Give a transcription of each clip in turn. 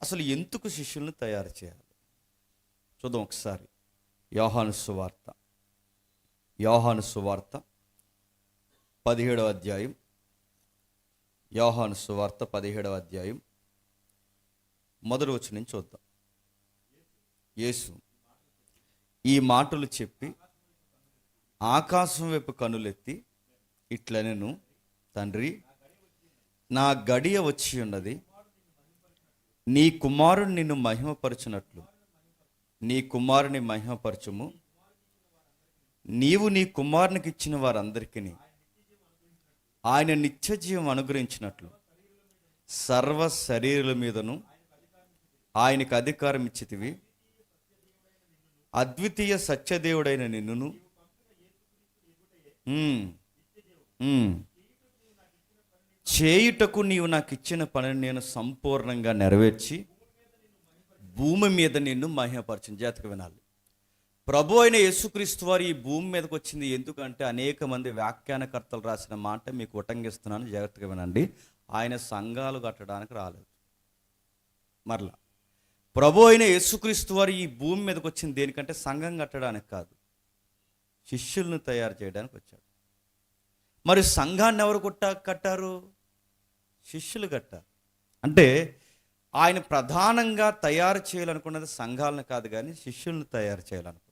అసలు ఎందుకు శిష్యులను తయారు చేయాలి? చూద్దాం ఒకసారి. యోహాను సువార్త 17వ అధ్యాయం. యోహాను సువార్త 17వ అధ్యాయం మొదటి వచనం నుంచి చూద్దాం. యేసు ఈ మాటలు చెప్పి ఆకాశం వైపు కనులెత్తి ఇట్లనెను, తండ్రి, నా గడియ వచ్చి ఉన్నది. నీ కుమారుడు నిన్ను మహిమపరచునట్లు నీ కుమారుని మహిమపరచుము. నీవు నీ కుమారునికి ఇచ్చిన వారందరికీ ఆయన నిత్య జీవం అనుగ్రహించినట్లు సర్వ శరీరుల మీదను ఆయనకు అధికారం ఇచ్చితివి. అద్వితీయ సత్యదేవుడైన నిన్నును చేయుటకు నీవు నాకు ఇచ్చిన పనిని నేను సంపూర్ణంగా నెరవేర్చి భూమి మీద నిన్ను మహిమపరచిన. జాతక వినాలి. ప్రభు అయిన యేసుక్రీస్తు వారు ఈ భూమి మీదకి వచ్చింది ఎందుకంటే అనేక మంది వ్యాఖ్యానకర్తలు రాసిన మాట మీకు ఉటంకిస్తున్నాను, జాగ్రత్తగా వినండి. ఆయన సంఘాలు కట్టడానికి రాలేదు. మరలా ప్రభు అయిన యేసుక్రీస్తు వారు ఈ భూమి మీదకి వచ్చింది దేనికంటే సంఘం కట్టడానికి కాదు, శిష్యులను తయారు చేయడానికి వచ్చాడు. మరి సంఘాన్ని ఎవరు కట్టారు? శిష్యులు కట్టారు. అంటే ఆయన ప్రధానంగా తయారు చేయాలనుకున్నది సంఘాలను కాదు, కానీ శిష్యులను తయారు చేయాలనుకున్నాడు.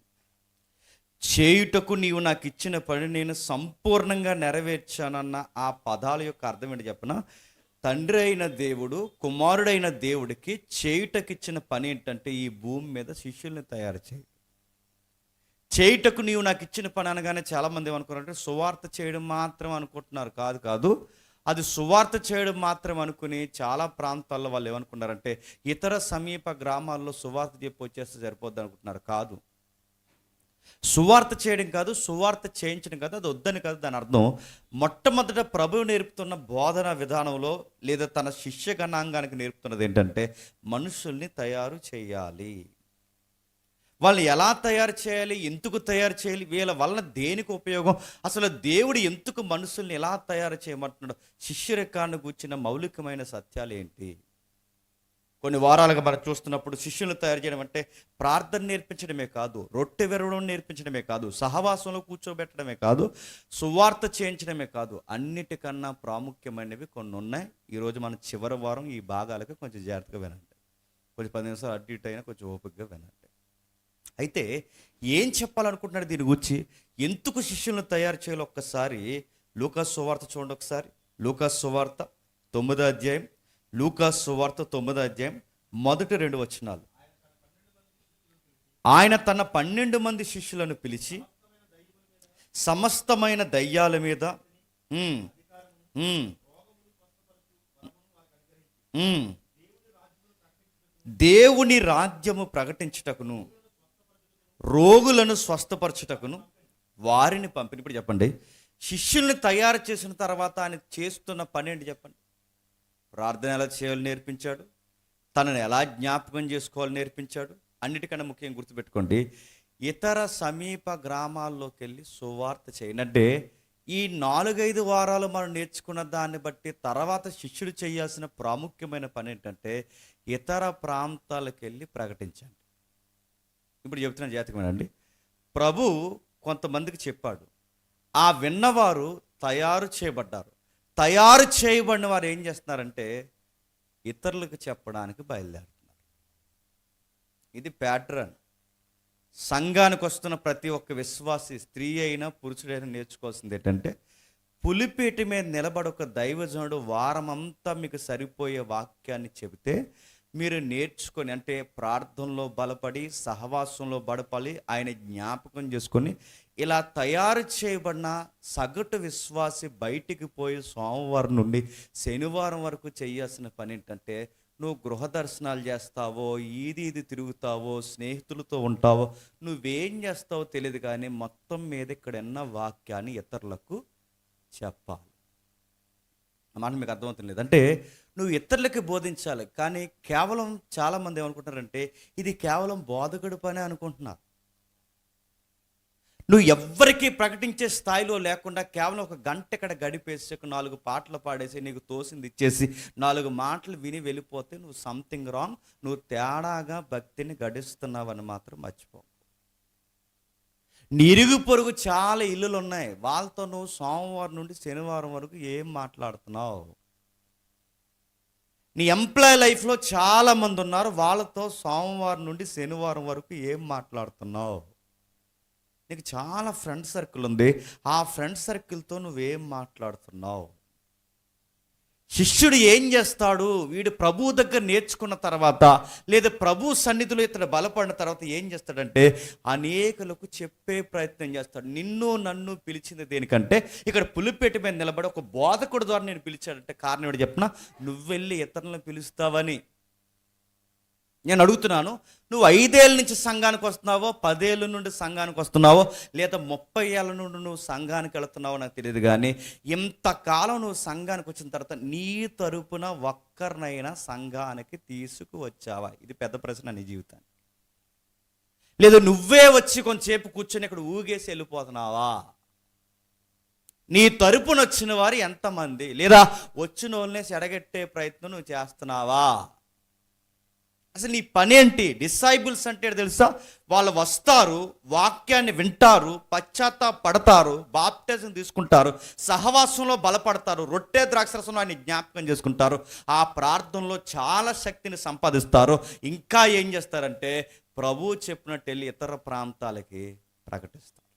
చేయుటకు నీవు నాకు ఇచ్చిన పని నేను సంపూర్ణంగా నెరవేర్చానన్న ఆ పదాల యొక్క అర్థం ఏంటి చెప్పనా? తండ్రి అయిన దేవుడు కుమారుడైన దేవుడికి చేయుటకిచ్చిన పని ఏంటంటే ఈ భూమి మీద శిష్యుల్ని తయారు చేయి. చేయుటకు నీవు నాకు ఇచ్చిన పని అనగానే చాలామంది ఏమనుకున్నారంటే సువార్త చేయడం మాత్రం అనుకుంటున్నారు. కాదు, అది సువార్త చేయడం మాత్రం అనుకుని చాలా ప్రాంతాల్లో వాళ్ళు ఏమనుకున్నారంటే ఇతర సమీప గ్రామాల్లో సువార్త చెప్పి వచ్చేస్తే సరిపోద్ది అనుకుంటున్నారు. కాదు, సువార్త చేయడం కాదు, సువార్త చేయించడం కాదు, అది వద్దని కాదు. దాని అర్థం మొట్టమొదట ప్రభువు నేర్పుతున్న బోధన విధానంలో లేదా తన శిష్య గణాంగానికి నేర్పుతున్నది ఏంటంటే మనుషుల్ని తయారు చేయాలి. వాళ్ళని ఎలా తయారు చేయాలి, ఎందుకు తయారు చేయాలి, వీళ్ళ వలన దేనికి ఉపయోగం, అసలు దేవుడు ఎందుకు మనుషుల్ని ఎలా తయారు చేయమంటున్నాడు, శిష్యరకాన్ని కూర్చిన మౌలికమైన సత్యాలు ఏంటి. కొన్ని వారాలుగా మనం చూస్తున్నప్పుడు శిష్యులను తయారు చేయడం అంటే ప్రార్థన నేర్పించడమే కాదు, రొట్టె విరవడం నేర్పించడమే కాదు, సహవాసంలో కూర్చోబెట్టడమే కాదు, సువార్త చేయించడమే కాదు, అన్నిటికన్నా ప్రాముఖ్యమైనవి కొన్ని ఉన్నాయి. ఈరోజు మన చివరి వారం ఈ భాగాలకు కొంచెం జాగ్రత్తగా వినండి. కొంచెం 10 నిమిషాలు అటు ఇటు అయినా కొంచెం ఓపికగా వినండి. అయితే ఏం చెప్పాలనుకుంటున్నాడు దీని గురించి, ఎందుకు శిష్యులను తయారు చేయాలో ఒక్కసారి లూకాసు సువార్త చూడండి. ఒకసారి లూకాసు సువార్త 9వ అధ్యాయం, లూకాసు సువార్త 9వ అధ్యాయం మొదటి 2 వచనాలు. ఆయన తన 12 మంది శిష్యులను పిలిచి సమస్తమైన దయ్యాల మీద దేవుని రాజ్యము ప్రకటించుటకును రోగులను స్వస్థపరచుటకును వారిని పంపిణీ. ఇప్పుడు చెప్పండి, శిష్యుల్ని తయారు చేసిన తర్వాత ఆయన చేస్తున్న పని ఏంటి చెప్పండి? ప్రార్థన ఎలా చేయాలో నేర్పించాడు, తనని ఎలా జ్ఞాపకం చేసుకోవాలో నేర్పించాడు. అన్నిటికన్నా ముఖ్యంగా గుర్తుపెట్టుకోండి, ఇతర సమీప గ్రామాల్లోకి వెళ్ళి సువార్త చేయనంటే ఈ 4-5 వారాలు మనం నేర్చుకున్న దాన్ని బట్టి తర్వాత శిష్యుడు చేయాల్సిన ప్రాముఖ్యమైన పని ఏంటంటే ఇతర ప్రాంతాలకు వెళ్ళి ప్రకటించండి. ఇప్పుడు చెప్తున్నాను జాతకమేనండి. ప్రభు కొంతమందికి చెప్పాడు, ఆ విన్నవారు తయారు చేయబడ్డారు. తయారు చేయబడిన వారు ఏం చేస్తున్నారంటే ఇతరులకు చెప్పడానికి బయలుదేరుతున్నారు. ఇది ప్యాటర్న్. సంఘానికి వస్తున్న ప్రతి ఒక్క విశ్వాసి, స్త్రీ అయినా పురుషుడైనా నేర్చుకోవాల్సింది ఏంటంటే పులిపేటి మీద నిలబడి ఒక దైవజనుడు వారమంతా మీకు సరిపోయే వాక్యాన్ని చెబితే మీరు నేర్చుకొని, అంటే ప్రార్థనలో బలపడి సహవాసంలో బలపడి ఆయన జ్ఞాపకం చేసుకొని ఇలా తయారు చేయబడిన సగటు విశ్వాసి బయటికి పోయి సోమవారం నుండి శనివారం వరకు చేయాల్సిన పని ఏంటంటే నువ్వు గృహ దర్శనాలు చేస్తావో, ఇది తిరుగుతావో, స్నేహితులతో ఉంటావో, నువ్వేం చేస్తావో తెలియదు, కానీ మొత్తం మీద ఇక్కడ ఉన్న వాక్యాన్ని ఇతరులకు చెప్పాలి. మాట మీకు అర్థమవుతుంది లేదంటే నువ్వు ఇతరులకి బోధించాలి. కానీ కేవలం చాలామంది ఏమనుకుంటారంటే ఇది కేవలం బోధకుడి పనే అనుకుంటున్నారు. నువ్వు ఎవ్వరికీ ప్రకటించే స్థాయిలో లేకుండా కేవలం ఒక గంట ఇక్కడ గడిపేసి ఒక 4 పాటలు పాడేసి నీకు తోసింది ఇచ్చేసి 4 మాటలు విని వెళ్ళిపోతే నువ్వు సంథింగ్ రాంగ్, నువ్వు తేడాగా భక్తిని గడిస్తున్నావని మాత్రం మర్చిపో. నీ ఇరుగు పొరుగు చాలా ఇల్లులు ఉన్నాయి, వాళ్ళతో నువ్వు సోమవారం నుండి శనివారం వరకు ఏం మాట్లాడుతున్నావు? నీ ఎంప్లాయ్ లైఫ్లో చాలామంది ఉన్నారు, వాళ్ళతో సోమవారం నుండి శనివారం వరకు ఏం మాట్లాడుతున్నావు? నీకు చాలా ఫ్రెండ్ సర్కిల్ ఉంది, ఆ ఫ్రెండ్ సర్కిల్తో నువ్వేం మాట్లాడుతున్నావు? శిష్యుడు ఏం చేస్తాడు? వీడు ప్రభు దగ్గర నేర్చుకున్న తర్వాత లేదా ప్రభు సన్నిధిలో ఇతడు బలపడిన తర్వాత ఏం చేస్తాడంటే అనేకులకు చెప్పే ప్రయత్నం చేస్తాడు. నిన్ను నన్ను పిలిచింది దేనికంటే, ఇక్కడ పులిపేట మీద నిలబడి ఒక బోధకుడు ద్వారా నేను పిలిచాడంటే కారణం ఏంటి చెప్పిన, నువ్వు వెళ్ళి ఇతరులను పిలుస్తావని. నేను అడుగుతున్నాను, నువ్వు 5 ఏళ్ళ నుంచి సంఘానికి వస్తున్నావో, 10 ఏళ్ళ నుండి సంఘానికి వస్తున్నావో, లేదా 30 ఏళ్ళ నుండి నువ్వు సంఘానికి వెళుతున్నావో నాకు తెలియదు, కానీ ఇంతకాలం నువ్వు సంఘానికి వచ్చిన తర్వాత నీ తరపున ఒక్కరినైనా సంఘానికి తీసుకువచ్చావా? ఇది పెద్ద ప్రశ్న నీ జీవితాన్ని. లేదా నువ్వే వచ్చి కొంచెంసేపు కూర్చొని ఇక్కడ ఊగేసి వెళ్ళిపోతున్నావా? నీ తరపున వచ్చిన వారు ఎంతమంది? లేదా వచ్చిన వాళ్ళనే చెడగొట్టే ప్రయత్నం నువ్వు చేస్తున్నావా? అసలు నీ పని ఏంటి? డిసైబుల్స్ అంటే తెలుసా? వాళ్ళు వస్తారు, వాక్యాన్ని వింటారు, పశ్చాత్తాపడతారు, బాప్టిజం తీసుకుంటారు, సహవాసంలో బలపడతారు, రొట్టె ద్రాక్షరసంలో ఆయన జ్ఞాపకం చేసుకుంటారు, ఆ ప్రార్థనలో చాలా శక్తిని సంపాదిస్తారు. ఇంకా ఏం చేస్తారంటే ప్రభువు చెప్పినట్టు వెళ్ళి ఇతర ప్రాంతాలకి ప్రకటిస్తారు.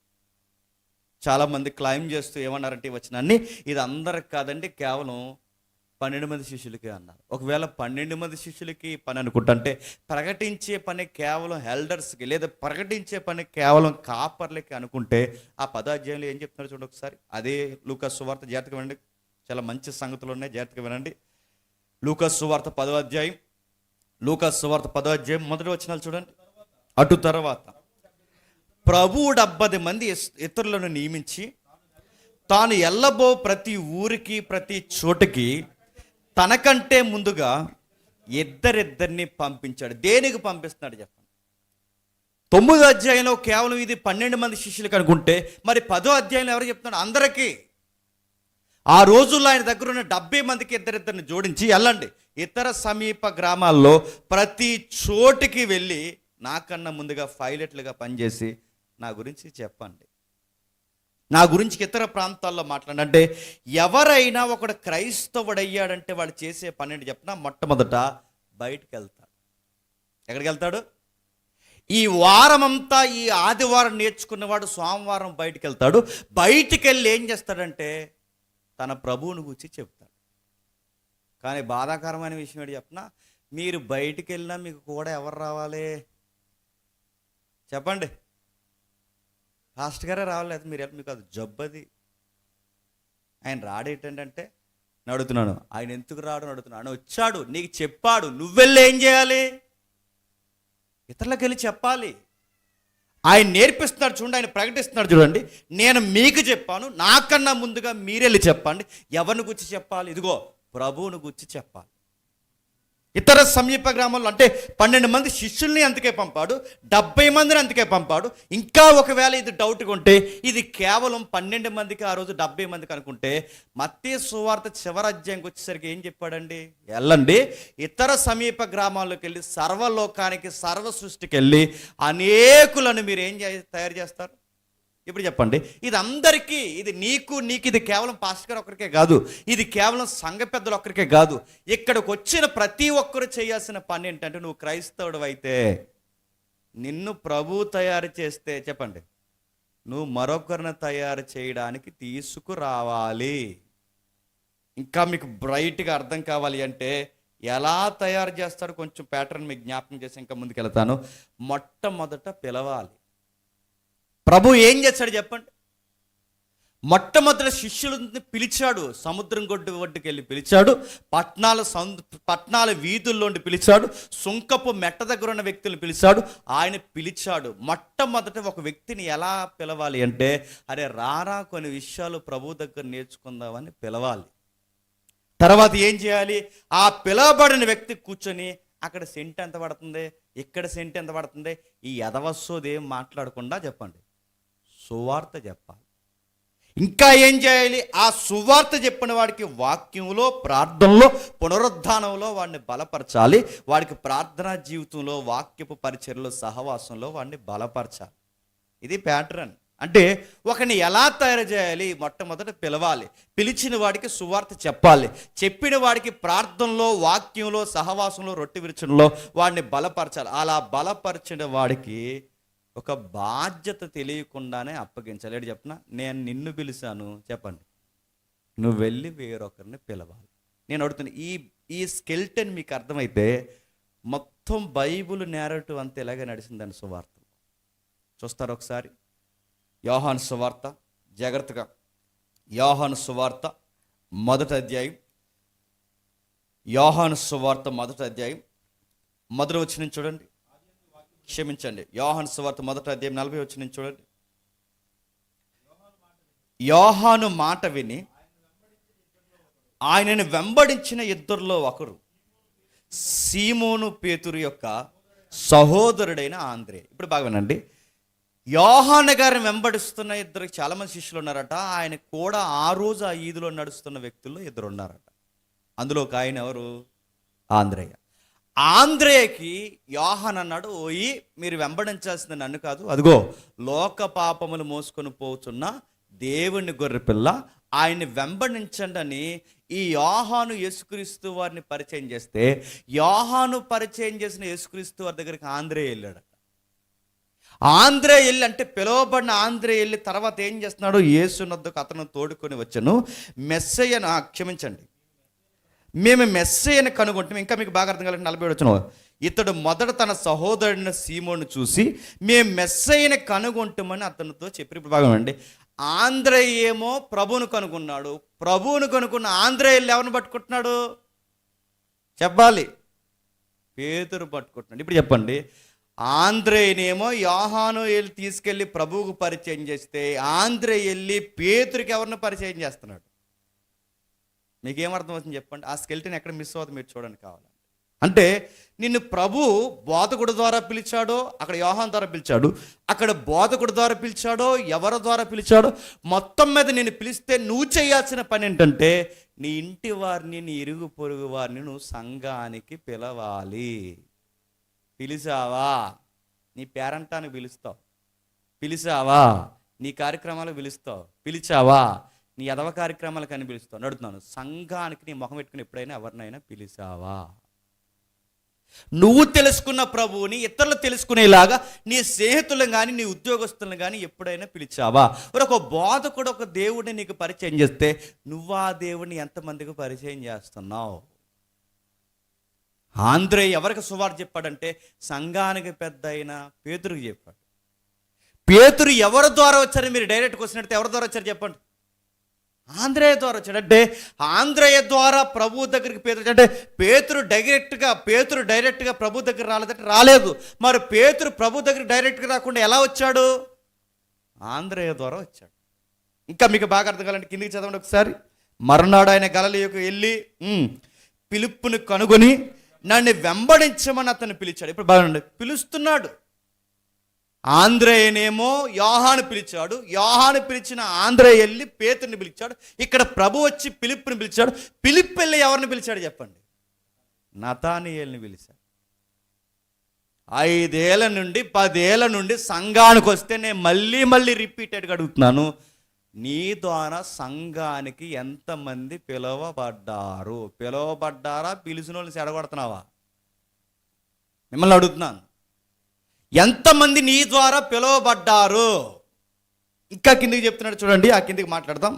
చాలామంది క్లైమ్ చేస్తూ ఏమన్నారంటే ఈ వచనాన్ని, ఇది అందరికి కాదండి, కేవలం 12 మంది శిష్యులకే అన్నారు. ఒకవేళ 12 మంది శిష్యులకి పని అనుకుంటే ప్రకటించే పని కేవలం హెల్డర్స్కి లేదా ప్రకటించే పని కేవలం కాపర్లకి అనుకుంటే ఆ 10వ అధ్యాయంలో ఏం చెప్తున్నారు చూడండి ఒకసారి. అదే లూకా సువార్త, జాగ్రత్తగా వినండి, చాలా మంచి సంగతులు ఉన్నాయి, జాగ్రత్తగా వినండి. లూకా సువార్త 10వ అధ్యాయం, లూకా సువార్త 10వ అధ్యాయం మొదటి వచనాలు చూడండి. అటు తర్వాత ప్రభువు 70 మంది ఇతరులను నియమించి తాను ఎల్లబో ప్రతి ఊరికి ప్రతి చోటుకి తనకంటే ముందుగా ఇద్దరిద్దరిని పంపించాడు. దేనికి పంపిస్తున్నాడు చెప్పండి? 9వ అధ్యాయంలో కేవలం ఇది 12 మంది శిష్యులకు అనుకుంటే మరి 10వ అధ్యాయంలో ఎవరు చెప్తున్నాడు? అందరికీ. ఆ రోజుల్లో ఆయన దగ్గర ఉన్న 70 మందికి ఇద్దరిద్దరిని జోడించి వెళ్ళండి, ఇతర సమీప గ్రామాల్లో ప్రతి చోటికి వెళ్ళి నాకన్నా ముందుగా పైలట్లుగా పనిచేసి నా గురించి చెప్పండి, నా గురించి ఇతర ప్రాంతాల్లో మాట్లాడంటే. ఎవరైనా ఒకడు క్రైస్తవుడయ్యాడంటే వాడు చేసే పని ఏంటి చెప్పినా, మొట్టమొదట బయటికి వెళ్తాడు. ఎక్కడికి వెళ్తాడు? ఈ వారమంతా ఈ ఆదివారం నేర్చుకున్నవాడు సోమవారం బయటికి వెళ్తాడు. బయటికి వెళ్ళి ఏం చేస్తాడంటే తన ప్రభువుని గురించి చెప్తాడు. కానీ బాధాకరమైన విషయం ఏంటి చెప్పినా, మీరు బయటికి వెళ్ళినా మీకు కూడా ఎవరు రావాలి చెప్పండి? పాస్టర్ గారే రావాలి, మీరు మీకు అది జబ్బది. ఆయన రాడేటంటే నేను అడుగుతున్నాను, ఆయన ఎందుకు రాడు అడుగుతున్నాను. ఆయన వచ్చాడు, నీకు చెప్పాడు, నువ్వెళ్ళి ఏం చేయాలి? ఇతరులకు వెళ్ళి చెప్పాలి. ఆయన నేర్పిస్తున్నాడు చూడండి, ఆయన ప్రకటిస్తున్నాడు చూడండి. నేను మీకు చెప్పాను, నాకన్నా ముందుగా మీరెళ్ళి చెప్పండి. ఎవరిని గురించి చెప్పాలి? ఇదిగో ప్రభువుని గురించి చెప్పాలి. ఇతర సమీప గ్రామాల్లో అంటే 12 మంది శిష్యుల్ని అందుకే పంపాడు, 70 మందిని అందుకే పంపాడు. ఇంకా ఒకవేళ ఇది డౌట్గా ఉంటే ఇది కేవలం 12 మందికి ఆ రోజు 70 మందికి అనుకుంటే, మత్తయి సువార్త చివరి అధ్యాయంకి వచ్చేసరికి ఏం చెప్పాడండి? వెళ్ళండి, ఇతర సమీప గ్రామాల్లోకి వెళ్ళి సర్వలోకానికి సర్వ సృష్టికి వెళ్ళి అనేకులను మీరు ఏం తయారు చేస్తారు? ఇప్పుడు చెప్పండి, ఇది అందరికీ, ఇది నీకు ఇది కేవలం పాస్టర్ గారు ఒక్కరికే కాదు, ఇది కేవలం సంఘ పెద్దలు ఒక్కరికే కాదు. ఇక్కడికి వచ్చిన ప్రతి ఒక్కరు చేయాల్సిన పని ఏంటంటే, నువ్వు క్రైస్తవుడు అయితే నిన్ను ప్రభు తయారు చేస్తే చెప్పండి, నువ్వు మరొకరిని తయారు చేయడానికి తీసుకురావాలి. ఇంకా మీకు బ్రైట్గా అర్థం కావాలి అంటే ఎలా తయారు చేస్తాడు కొంచెం ప్యాటర్న్ మీకు జ్ఞాపకం చేసి ఇంకా ముందుకు వెళ్తాను. మొట్టమొదట పిలవాలి. ప్రభు ఏం చేశాడు చెప్పండి? మొట్టమొదటి శిష్యులను పిలిచాడు, సముద్రం ఒడ్డుకి వెళ్ళి పిలిచాడు, పట్నాల వీధుల్లోండి పిలిచాడు, సుంకపు మెట్ట దగ్గర ఉన్న వ్యక్తులను పిలిచాడు. ఆయన పిలిచాడు. మొట్టమొదటి ఒక వ్యక్తిని ఎలా పిలవాలి అంటే, అరే రారా కొన్ని విషయాలు ప్రభు దగ్గర నేర్చుకుందామని పిలవాలి. తర్వాత ఏం చేయాలి? ఆ పిలవబడిన వ్యక్తి కూర్చొని అక్కడ సెంట్ ఎంత పడుతుంది, ఇక్కడ సెంట్ ఎంత పడుతుంది, ఈ ఎదవస్సోది ఏం మాట్లాడకుండా చెప్పండి, సువార్త చెప్పాలి. ఇంకా ఏం చేయాలి? ఆ సువార్త చెప్పిన వాడికి వాక్యంలో, ప్రార్థనలో, పునరుద్ధానంలో వాడిని బలపరచాలి. వాడికి ప్రార్థనా జీవితంలో, వాక్యపు పరిచర్యలో, సహవాసంలో వాడిని బలపరచాలి. ఇది ప్యాటర్న్. అంటే ఒకని ఎలా తయారు చేయాలి? మొట్టమొదట పిలవాలి, పిలిచిన వాడికి సువార్త చెప్పాలి, చెప్పిన వాడికి ప్రార్థనలో, వాక్యంలో, సహవాసంలో, రొట్టె విరుచడంలో వాడిని బలపరచాలి. అలా బలపరిచిన వాడికి ఒక బాధ్యత తెలియకుండానే అప్పగించాలి. ఏంటి చెప్పనా? నేను నిన్ను పిలిచాను, చెప్పండి, నువ్వు వెళ్ళి వేరొకరిని పిలవాలి. నేను అడుగుతున్నా, ఈ స్కెల్టన్ మీకు అర్థమైతే మొత్తం బైబిల్ నేరేటివ్ అంతా ఇలాగే నడిచిందండి. సువార్త చూస్తారు ఒకసారి. యోహాను సువార్త, జాగ్రత్తగా యోహాను సువార్త మొదటి అధ్యాయం, యోహాను సువార్త మొదటి అధ్యాయం మొదటి వచనం చూడండి. క్షమించండి, యోహాను సువార్త మొదటి అధ్యాయం 40 వచనం చూడండి. యోహాను మాట విని ఆయనను వెంబడించిన ఇద్దరిలో ఒకరు సీమోను పేతురు యొక్క సహోదరుడైన ఆంద్రే. ఇప్పుడు బాగా వినండి. యోహాను గారిని వెంబడిస్తున్న ఇద్దరు చాలామంది శిష్యులు ఉన్నారట. ఆయన కూడా ఆ రోజు ఆ ఈదులో నడుస్తున్న వ్యక్తుల్లో ఇద్దరు ఉన్నారట. అందులో ఒక ఆయన ఎవరు? ఆంద్రేయ. ఆంద్రేయకి యోహాను అన్నాడు, ఓయి మీరు వెంబడించాల్సింది నన్ను కాదు, అదిగో లోక పాపములు మోసుకొని పోతున్న దేవుని గొర్రెపిల్ల, ఆయన్ని వెంబడించండి అని ఈ యోహాను యేసుక్రీస్తు వారిని పరిచయం చేస్తే, యోహాను పరిచయం చేసిన యేసుక్రీస్తు వారి దగ్గరికి ఆంద్రేయ వెళ్ళాడు. ఆంద్రే వెళ్ళి, అంటే పిలువబడిన ఆంద్రే వెళ్ళి తర్వాత ఏం చేస్తున్నాడు? యేసునొద్దకు అతను తోడుకొని వచ్చాను. మెస్సయ్యను, క్షమించండి, మేము మెస్సయ్యను కనుగొంటాం. ఇంకా మీకు బాగా అర్థం కావాలంటే 40 వచ్చిన ఇతడు మొదట తన సహోదరుడిని సీమోను చూసి మేము మెస్సయ్యను కనుగొంటామని అతనితో చెప్పి. ఇప్పుడు బాగా అండి, ఆంద్రే ఏమో ప్రభువును కనుగొన్నాడు. ప్రభువును కనుక్కున్న ఆంద్రే వెళ్ళి ఎవరిని పట్టుకుంటున్నాడు? చెప్పాలి, పేతురు పట్టుకుంటున్నాడు. ఇప్పుడు చెప్పండి, ఆంద్రేనేమో యోహాను వెళ్ళి తీసుకెళ్ళి ప్రభువుకు పరిచయం చేస్తే, ఆంద్రే వెళ్ళి పేతురికి ఎవరిని పరిచయం చేస్తున్నాడు? మీకేమర్థం అవుతుంది చెప్పండి? ఆ స్కెల్టన్ ఎక్కడ మిస్ అవుతుంది మీరు చూడండి కావాలి. అంటే నిన్ను ప్రభు బోధకుడు ద్వారా పిలిచాడో, అక్కడ యోహాను ద్వారా పిలిచాడు, అక్కడ బోధకుడు ద్వారా పిలిచాడో, ఎవరి ద్వారా పిలిచాడో, మొత్తం మీద నేను పిలిస్తే నువ్వు చేయాల్సిన పని ఏంటంటే, నీ ఇంటి వారిని, నీ ఇరుగు పొరుగు వారిని నువ్వు సంఘానికి పిలవాలి. పిలిచావా? నీ పేరంటానికి పిలుస్తావు. పిలిచావా? నీ కార్యక్రమాలకు పిలుస్తావు. పిలిచావా? నీ ఎదవ కార్యక్రమాలకు అని పిలుస్తావు. నడుతున్నాను, సంఘానికి నీ ముఖం పెట్టుకుని ఎప్పుడైనా ఎవరినైనా పిలిచావా? నువ్వు తెలుసుకున్న ప్రభువుని ఇతరులు తెలుసుకునేలాగా నీ స్నేహితులను కానీ, నీ ఉద్యోగస్తులను కానీ ఎప్పుడైనా పిలిచావా? ఒక బోధకుడు ఒక దేవుడిని నీకు పరిచయం చేస్తే, నువ్వు ఆ దేవుడిని ఎంతమందికి పరిచయం చేస్తున్నావు? ఆంద్రే ఎవరికి సువార్త చెప్పాడంటే, సంఘానికి పెద్ద అయిన పేతురుకి చెప్పాడు. పేతురు ఎవరి ద్వారా వచ్చారని మీరు డైరెక్ట్గా వచ్చినట్టు ఎవరి ద్వారా వచ్చారు చెప్పండి? ఆంద్రేయ ద్వారా వచ్చాడు. అంటే ఆంద్రేయ ద్వారా ప్రభు దగ్గరికి పేతురు, అంటే పేతురు డైరెక్ట్గా ప్రభు దగ్గర రాలేదంటే రాలేదు. మరి పేతురు ప్రభు దగ్గర డైరెక్ట్గా రాకుండా ఎలా వచ్చాడు? ఆంద్రేయ ద్వారా వచ్చాడు. ఇంకా మీకు బాగా అర్థం కావాలంటే కిందికి చదవండి ఒకసారి. మరునాడు ఆయన గలిలయకు వెళ్ళి ఫిలిప్పును కనుగొని నన్ను వెంబడించమని అతను పిలిచాడు. ఇప్పుడు బాగుండి, పిలుస్తున్నాడు. ఆంద్రేయనేమో యోహాను పిలిచాడు, యోహాను పిలిచిన ఆంద్రేయ వెళ్ళి పేతురుని పిలిచాడు. ఇక్కడ ప్రభు వచ్చి ఫిలిప్పుని పిలిచాడు. ఫిలిప్ వెళ్ళి ఎవరిని పిలిచాడు చెప్పండి? నతానియేలుని పిలిచాడు. 5 ఏళ్ల నుండి 10 ఏళ్ల నుండి సంఘానికి వస్తే నేను మళ్ళీ రిపీటెడ్గా అడుగుతున్నాను, నీ ద్వారా సంఘానికి ఎంతమంది పిలువబడ్డారు? పిలువబడ్డారా? పిలిచిన వాళ్ళని చెడగొడుతున్నావా? మిమ్మల్ని అడుగుతున్నాను, ఎంతమంది నీ ద్వారా పిలువబడ్డారు? ఇంకా కిందికి చెప్తున్నాడు చూడండి, ఆ కిందికి మాట్లాడదాం.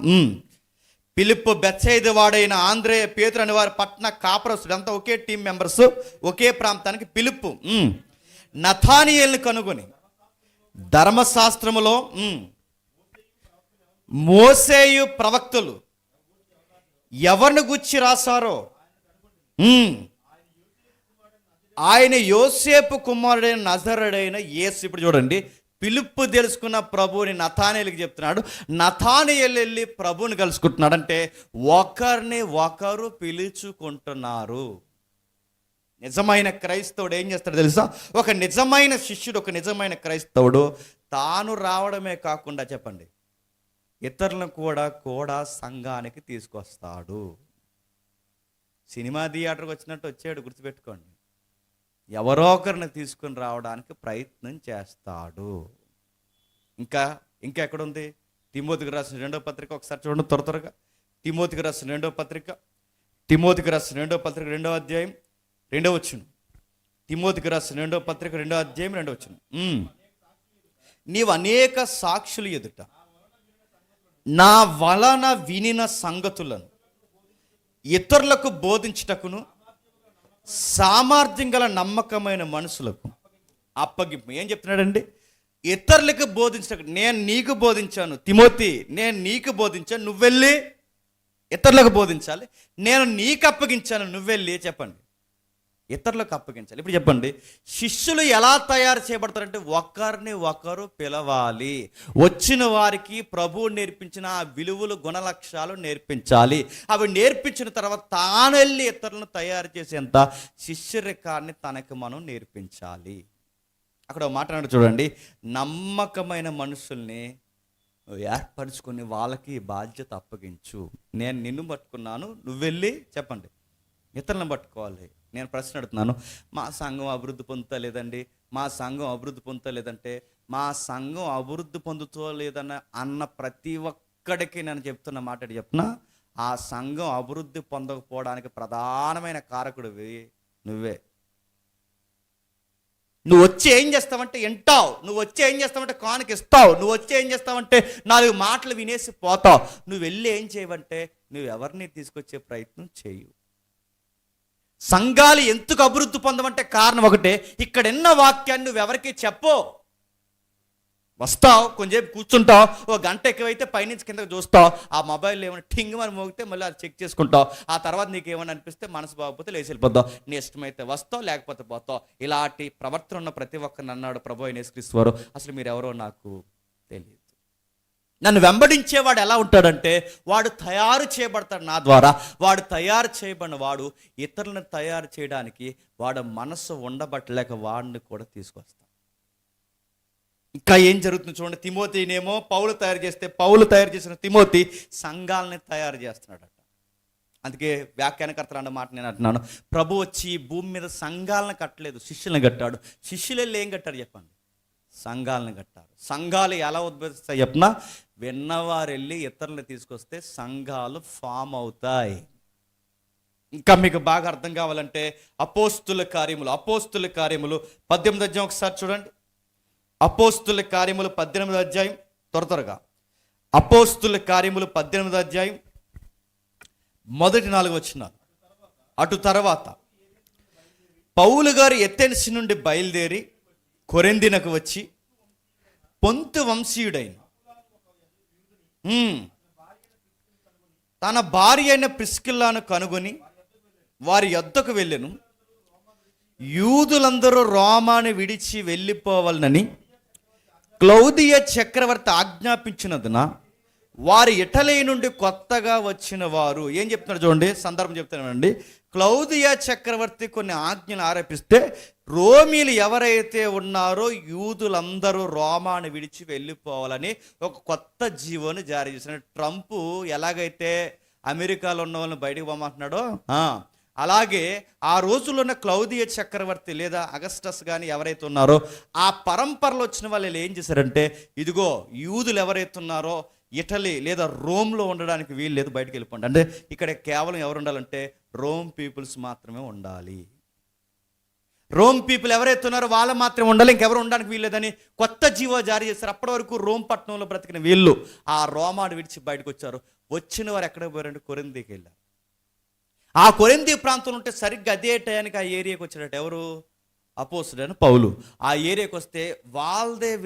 ఫిలిప్పు బెత్సైదా వాడైన ఆంద్రేయ పేతురు అనే వారి పట్టణ కాపురస్తుడు, అంతా ఒకే టీం మెంబర్స్, ఒకే ప్రాంతానికి. ఫిలిప్పు నతానియేలుని కనుగొని ధర్మశాస్త్రములో మోసేయు ప్రవక్తలు ఎవరిని గుచ్చి రాశారో ఆయన యోసేపు కుమారుడైన నజరుడైన యేసు. ఇప్పుడు చూడండి, ఫిలిప్పు తెలుసుకున్న ప్రభువుని నతానియేలుకి చెప్తున్నాడు. నతానియేలు వెళ్ళి ప్రభువుని కలుసుకుంటున్నాడు. అంటే ఒకరిని ఒకరు పిలుచుకుంటున్నారు. నిజమైన క్రైస్తవుడు ఏం చేస్తాడు తెలుసా? ఒక నిజమైన శిష్యుడు, ఒక నిజమైన క్రైస్తవుడు తాను రావడమే కాకుండా చెప్పండి, ఇతరులను కూడా సంఘానికి తీసుకొస్తాడు. సినిమా థియేటర్కి వచ్చినట్టు వచ్చాడు, గుర్తుపెట్టుకోండి. ఎవరో ఒకరిని తీసుకుని రావడానికి ప్రయత్నం చేస్తాడు. ఇంకా ఎక్కడుంది? తిమోతికి రాసిన 2వ పత్రిక ఒకసారి చూడండి త్వరగా. తిమోతికి రాసిన 2వ పత్రిక 2వ అధ్యాయం 2వ వచనం. తిమోతికి రాసిన 2వ పత్రిక 2వ అధ్యాయం 2వ వచనం. నీవు అనేక సాక్షులు ఎదుట నా వలన వినిన సంగతులను ఇతరులకు బోధించుటకును సామర్థ్యం గల నమ్మకమైన మనుషులకు అప్పగింపు. ఏం చెప్తున్నాడండి? ఇతరులకు బోధించటకు. నేను నీకు బోధించాను తిమోతి, నేను నీకు బోధించాను, నువ్వెళ్ళి ఇతరులకు బోధించాలి. నేను నీకు అప్పగించాను, నువ్వెళ్ళి చెప్పండి ఇతరులకు అప్పగించాలి. ఇప్పుడు చెప్పండి, శిష్యులు ఎలా తయారు చేయబడతారంటే ఒకరిని ఒకరు పిలవాలి. వచ్చిన వారికి ప్రభువు నేర్పించిన ఆ విలువలు గుణలక్ష్యాలు నేర్పించాలి. అవి నేర్పించిన తర్వాత తాను వెళ్ళి ఇతరులను తయారు చేసేంత శిష్యరికాన్ని తనకు మనం నేర్పించాలి. అక్కడ మాట్లాడు చూడండి, నమ్మకమైన మనుషుల్ని ఏర్పరచుకొని వాళ్ళకి బాధ్యత అప్పగించు. నేను నిన్ను పట్టుకున్నాను, నువ్వెళ్ళి చెప్పండి ఇతరులను పట్టుకోవాలి. నేను ప్రశ్న అడుగుతున్నాను, మా సంఘం అభివృద్ధి పొందుతలేదండి, మా సంఘం అభివృద్ధి పొందుతలేదంటే మా సంఘం అభివృద్ధి పొందుతలేదన్న అన్న ప్రతి ఒక్కడికి నేను చెప్తున్న మాట చెప్తున్నా, ఆ సంఘం అభివృద్ధి పొందకపోవడానికి ప్రధానమైన కారకుడివి నువ్వే. నువ్వు వచ్చి ఏం చేస్తావంటే వింటావు, నువ్వు వచ్చి ఏం చేస్తావంటే కానుక ఇస్తావు, నువ్వు వచ్చి ఏం చేస్తావంటే 4 మాటలు వినేసి పోతావు. నువ్వు వెళ్ళి ఏం చేయవంటే నువ్వు ఎవరిని తీసుకొచ్చే ప్రయత్నం చేయు. సంఘాలు ఎందుకు అభివృద్ధి పొందమంటే కారణం ఒకటే, ఇక్కడ ఎన్న వాక్యాన్ని నువ్వెవరికి చెప్పో. వస్తావు, కొంచెంసేపు కూర్చుంటావు, ఓ గంట ఎక్కువైతే పైనుంచి కిందకి చూస్తావు, ఆ మొబైల్ ఏమైనా టింగ్ మరి మోగితే మళ్ళీ అది చెక్ చేసుకుంటావు. ఆ తర్వాత నీకు ఏమైనా అనిపిస్తే మనసు బాగోకపోతే లేచి వెళ్ళిపోతావు. నీ ఇష్టమైతే వస్తావు, లేకపోతే పోతావు. ఇలాంటి ప్రవర్తన ఉన్న ప్రతి ఒక్కరిని అన్నాడు ప్రభు అయిన యేసుక్రీస్తు వారు, అసలు మీరు ఎవరో నాకు తెలియదు. నన్ను వెంబడించేవాడు ఎలా ఉంటాడంటే వాడు తయారు చేయబడతాడు నా ద్వారా. వాడు తయారు చేయబడిన వాడు ఇతరులను తయారు చేయడానికి వాడు మనస్సు ఉండబట్టలేక వాడిని కూడా తీసుకొస్తాడు. ఇంకా ఏం జరుగుతుంది చూడండి, తిమోతినేమో పౌలు తయారు చేస్తే పౌలు తయారు చేసిన తిమోతి సంఘాలని తయారు చేస్తున్నాడట. అందుకే వ్యాఖ్యానకర్తలు అన్న మాట నేను అంటున్నాను, ప్రభు వచ్చి భూమి మీద సంఘాలను కట్టలేదు, శిష్యులను కట్టాడు. శిష్యులు వెళ్ళి ఏం కట్టారు చెప్పండి? సంఘాలను కట్టారు. సంఘాలు ఎలా ఉద్భవిస్తాయి చెప్పినా, విన్నవారు వెళ్ళి ఇతరులను తీసుకొస్తే సంఘాలు ఫామ్ అవుతాయి. ఇంకా మీకు బాగా అర్థం కావాలంటే అపోస్తుల కార్యములు 18వ అధ్యాయం ఒకసారి చూడండి. అపోస్తుల కార్యములు 18వ అధ్యాయం త్వరగా. అపోస్తుల కార్యములు 18వ అధ్యాయం మొదటి 4 వచనాలు. అటు తర్వాత పౌలు గారు ఎథెన్స్ నుండి బయలుదేరి కొరింథీనకు వచ్చి పొంతు వంశీయుడైన తన భార్య అయిన ప్రిస్కిల్లాను కనుగొని వారి యొద్దకు వెళ్ళెను. యూదులందరూ రోమాను విడిచి వెళ్ళిపోవాలని క్లౌదియ చక్రవర్తి ఆజ్ఞాపించినందున వారి ఇటలీ నుండి కొత్తగా వచ్చిన వారు ఏం చెప్తున్నారు చూడండి, సందర్భం చెప్తున్నానండి. క్లౌదియ చక్రవర్తి కొన్ని ఆజ్ఞలు ఆరోపిస్తే రోమీలు ఎవరైతే ఉన్నారో యూదులందరూ రోమాను విడిచి వెళ్ళిపోవాలని ఒక కొత్త జీవోని జారీ చేసిన. ట్రంప్ ఎలాగైతే అమెరికాలో ఉన్న వాళ్ళని బయటకు పోమంటున్నాడో అలాగే ఆ రోజుల్లో ఉన్న క్లౌదియ చక్రవర్తి లేదా అగస్టస్ కానీ ఎవరైతే ఉన్నారో ఆ పరంపరలో వచ్చిన వాళ్ళు ఏం చేశారంటే, ఇదిగో యూదులు ఎవరైతే ఉన్నారో ఇటలీ లేదా రోమ్లో ఉండడానికి వీలు లేదు, బయటకు వెళ్ళిపోండి. అంటే ఇక్కడ కేవలం ఎవరు ఉండాలంటే రోమ్ పీపుల్స్ మాత్రమే ఉండాలి. రోమ్ పీపుల్ ఎవరైతే ఉన్నారో వాళ్ళు మాత్రమే ఉండాలి, ఇంకెవరు ఉండడానికి వీల్లేదని కొత్త జీవో జారీ చేశారు. అప్పటి వరకు రోమ్ పట్టణంలో బ్రతికిన వీళ్ళు ఆ రోమాను విడిచి బయటకు వచ్చారు. వచ్చిన వారు ఎక్కడికి పోయారంటే కొరింథీకి వెళ్ళారు. ఆ కొరింథీ ప్రాంతంలో ఉంటే సరిగ్గా అదే టయానికి ఆ ఏరియాకి వచ్చాడట ఎవరు? అపోస్తలుడైన పౌలు. ఆ ఏరియాకి వస్తే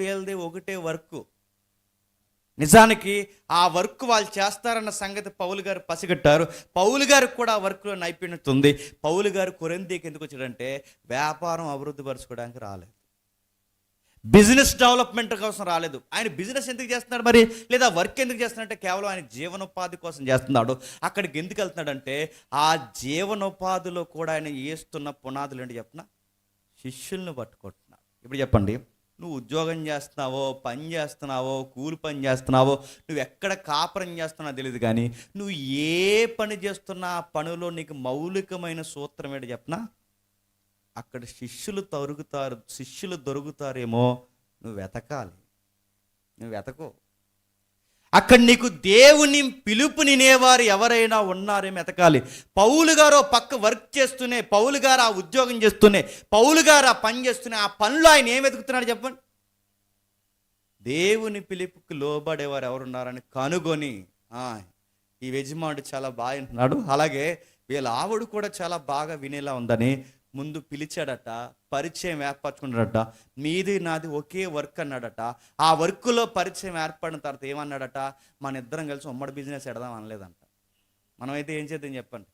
వీళ్ళదే ఒకటే వర్క్. నిజానికి ఆ వర్క్ వాళ్ళు చేస్తారన్న సంగతి పౌలు గారు పసిగట్టారు. పౌలు గారికి కూడా ఆ వర్క్లో నైపుణ్యత ఉంది. పౌలు గారు కొరింథీకి ఎందుకు వచ్చాడంటే వ్యాపారం అభివృద్ధి పరచుకోవడానికి రాలేదు, బిజినెస్ డెవలప్మెంట్ కోసం రాలేదు. ఆయన బిజినెస్ ఎందుకు చేస్తున్నాడు మరి, లేదా వర్క్ ఎందుకు చేస్తున్నాడంటే కేవలం ఆయన జీవనోపాధి కోసం చేస్తున్నాడు. అక్కడికి ఎందుకు వెళ్తున్నాడంటే ఆ జీవనోపాధిలో కూడా ఆయన వేస్తున్న పునాదులు ఏంటి చెప్పిన శిష్యుల్ని పట్టుకుంటున్నాడు. ఇప్పుడు చెప్పండి, నువ్వు ఉద్యోగం చేస్తున్నావో, పని చేస్తున్నావో, కూలి పని చేస్తున్నావో, నువ్వు ఎక్కడ కాపురం చేస్తున్నావో తెలియదు, కానీ నువ్వు ఏ పని చేస్తున్నా ఆ పనిలో నీకు మౌలికమైన సూత్రం ఏంటి చెప్పనా? అక్కడ శిష్యులు దొరుకుతారేమో, నువ్వు వెతకాలి. నువ్వు వెతకో. అక్కడ నీకు దేవుని పిలుపు నినేవారు ఎవరైనా ఉన్నారేమో వెతకాలి. పౌలు గారు పక్క వర్క్ చేస్తూనే, పౌలు గారు ఆ ఉద్యోగం చేస్తూనే, పౌలు గారు ఆ పని చేస్తూనే, ఆ పనిలో ఆయన ఏం వెతుకుతున్నాడు చెప్పండి? దేవుని పిలుపుకి లోబడేవారు ఎవరున్నారని కనుగొని, ఈ యజమానుడు చాలా బాగా వింటున్నాడు, అలాగే వీళ్ళ ఆవిడ కూడా చాలా బాగా వినేలా ఉందని ముందు పిలిచాడట, పరిచయం ఏర్పరచుకున్నాడట. మీది నాది ఒకే వర్క్ అన్నాడట. ఆ వర్క్లో పరిచయం ఏర్పడిన తర్వాత ఏమన్నాడట? మన ఇద్దరం కలిసి ఉమ్మడి బిజినెస్ ఎడదాం అనలేదంట. మనమైతే ఏం చేద్దాం చెప్పండి?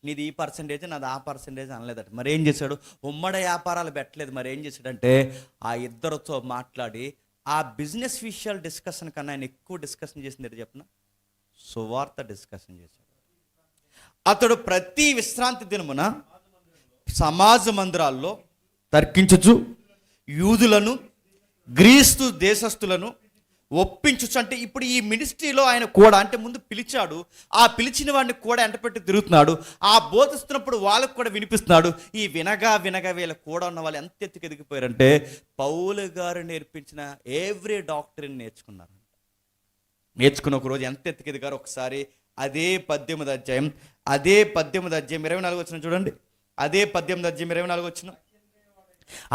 నీది ఈ పర్సంటేజ్, నాది ఆ పర్సంటేజ్ అనలేదట. మరి ఏం చేశాడు? ఉమ్మడి వ్యాపారాలు పెట్టలేదు. మరి ఏం చేశాడంటే ఆ ఇద్దరితో మాట్లాడి ఆ బిజినెస్ విషయాలు డిస్కషన్ కన్నా ఆయన ఎక్కువ డిస్కషన్ చేసింది ఏంటి చెప్పిన? సువార్త డిస్కషన్ చేశాడు. అతడు ప్రతి విశ్రాంతి దినమున సమాజ మందిరాల్లో తర్కించుచు యూదులను, గ్రీస్తు దేశస్థులను ఒప్పించుచు. అంటే ఇప్పుడు ఈ మినిస్ట్రీలో ఆయన కూడా, అంటే ముందు పిలిచాడు, ఆ పిలిచిన వాడిని కూడా ఎంటపెట్టి తిరుగుతున్నాడు. ఆ బోధిస్తున్నప్పుడు వాళ్ళకు కూడా వినిపిస్తున్నాడు. ఈ వినగా వీళ్ళ కూడా ఉన్న వాళ్ళు ఎంత ఎత్తుకు ఎదిగిపోయారంటే పౌలు గారు నేర్పించిన ఎవ్రీ డాక్టరీని నేర్చుకున్న ఒక రోజు ఎంత ఎత్తుకు ఎదిగారు. ఒకసారి అదే 18వ అధ్యాయం 24 వచ్చిన చూడండి. అదే 18వ అధ్యాయం 24 వచ్చిన.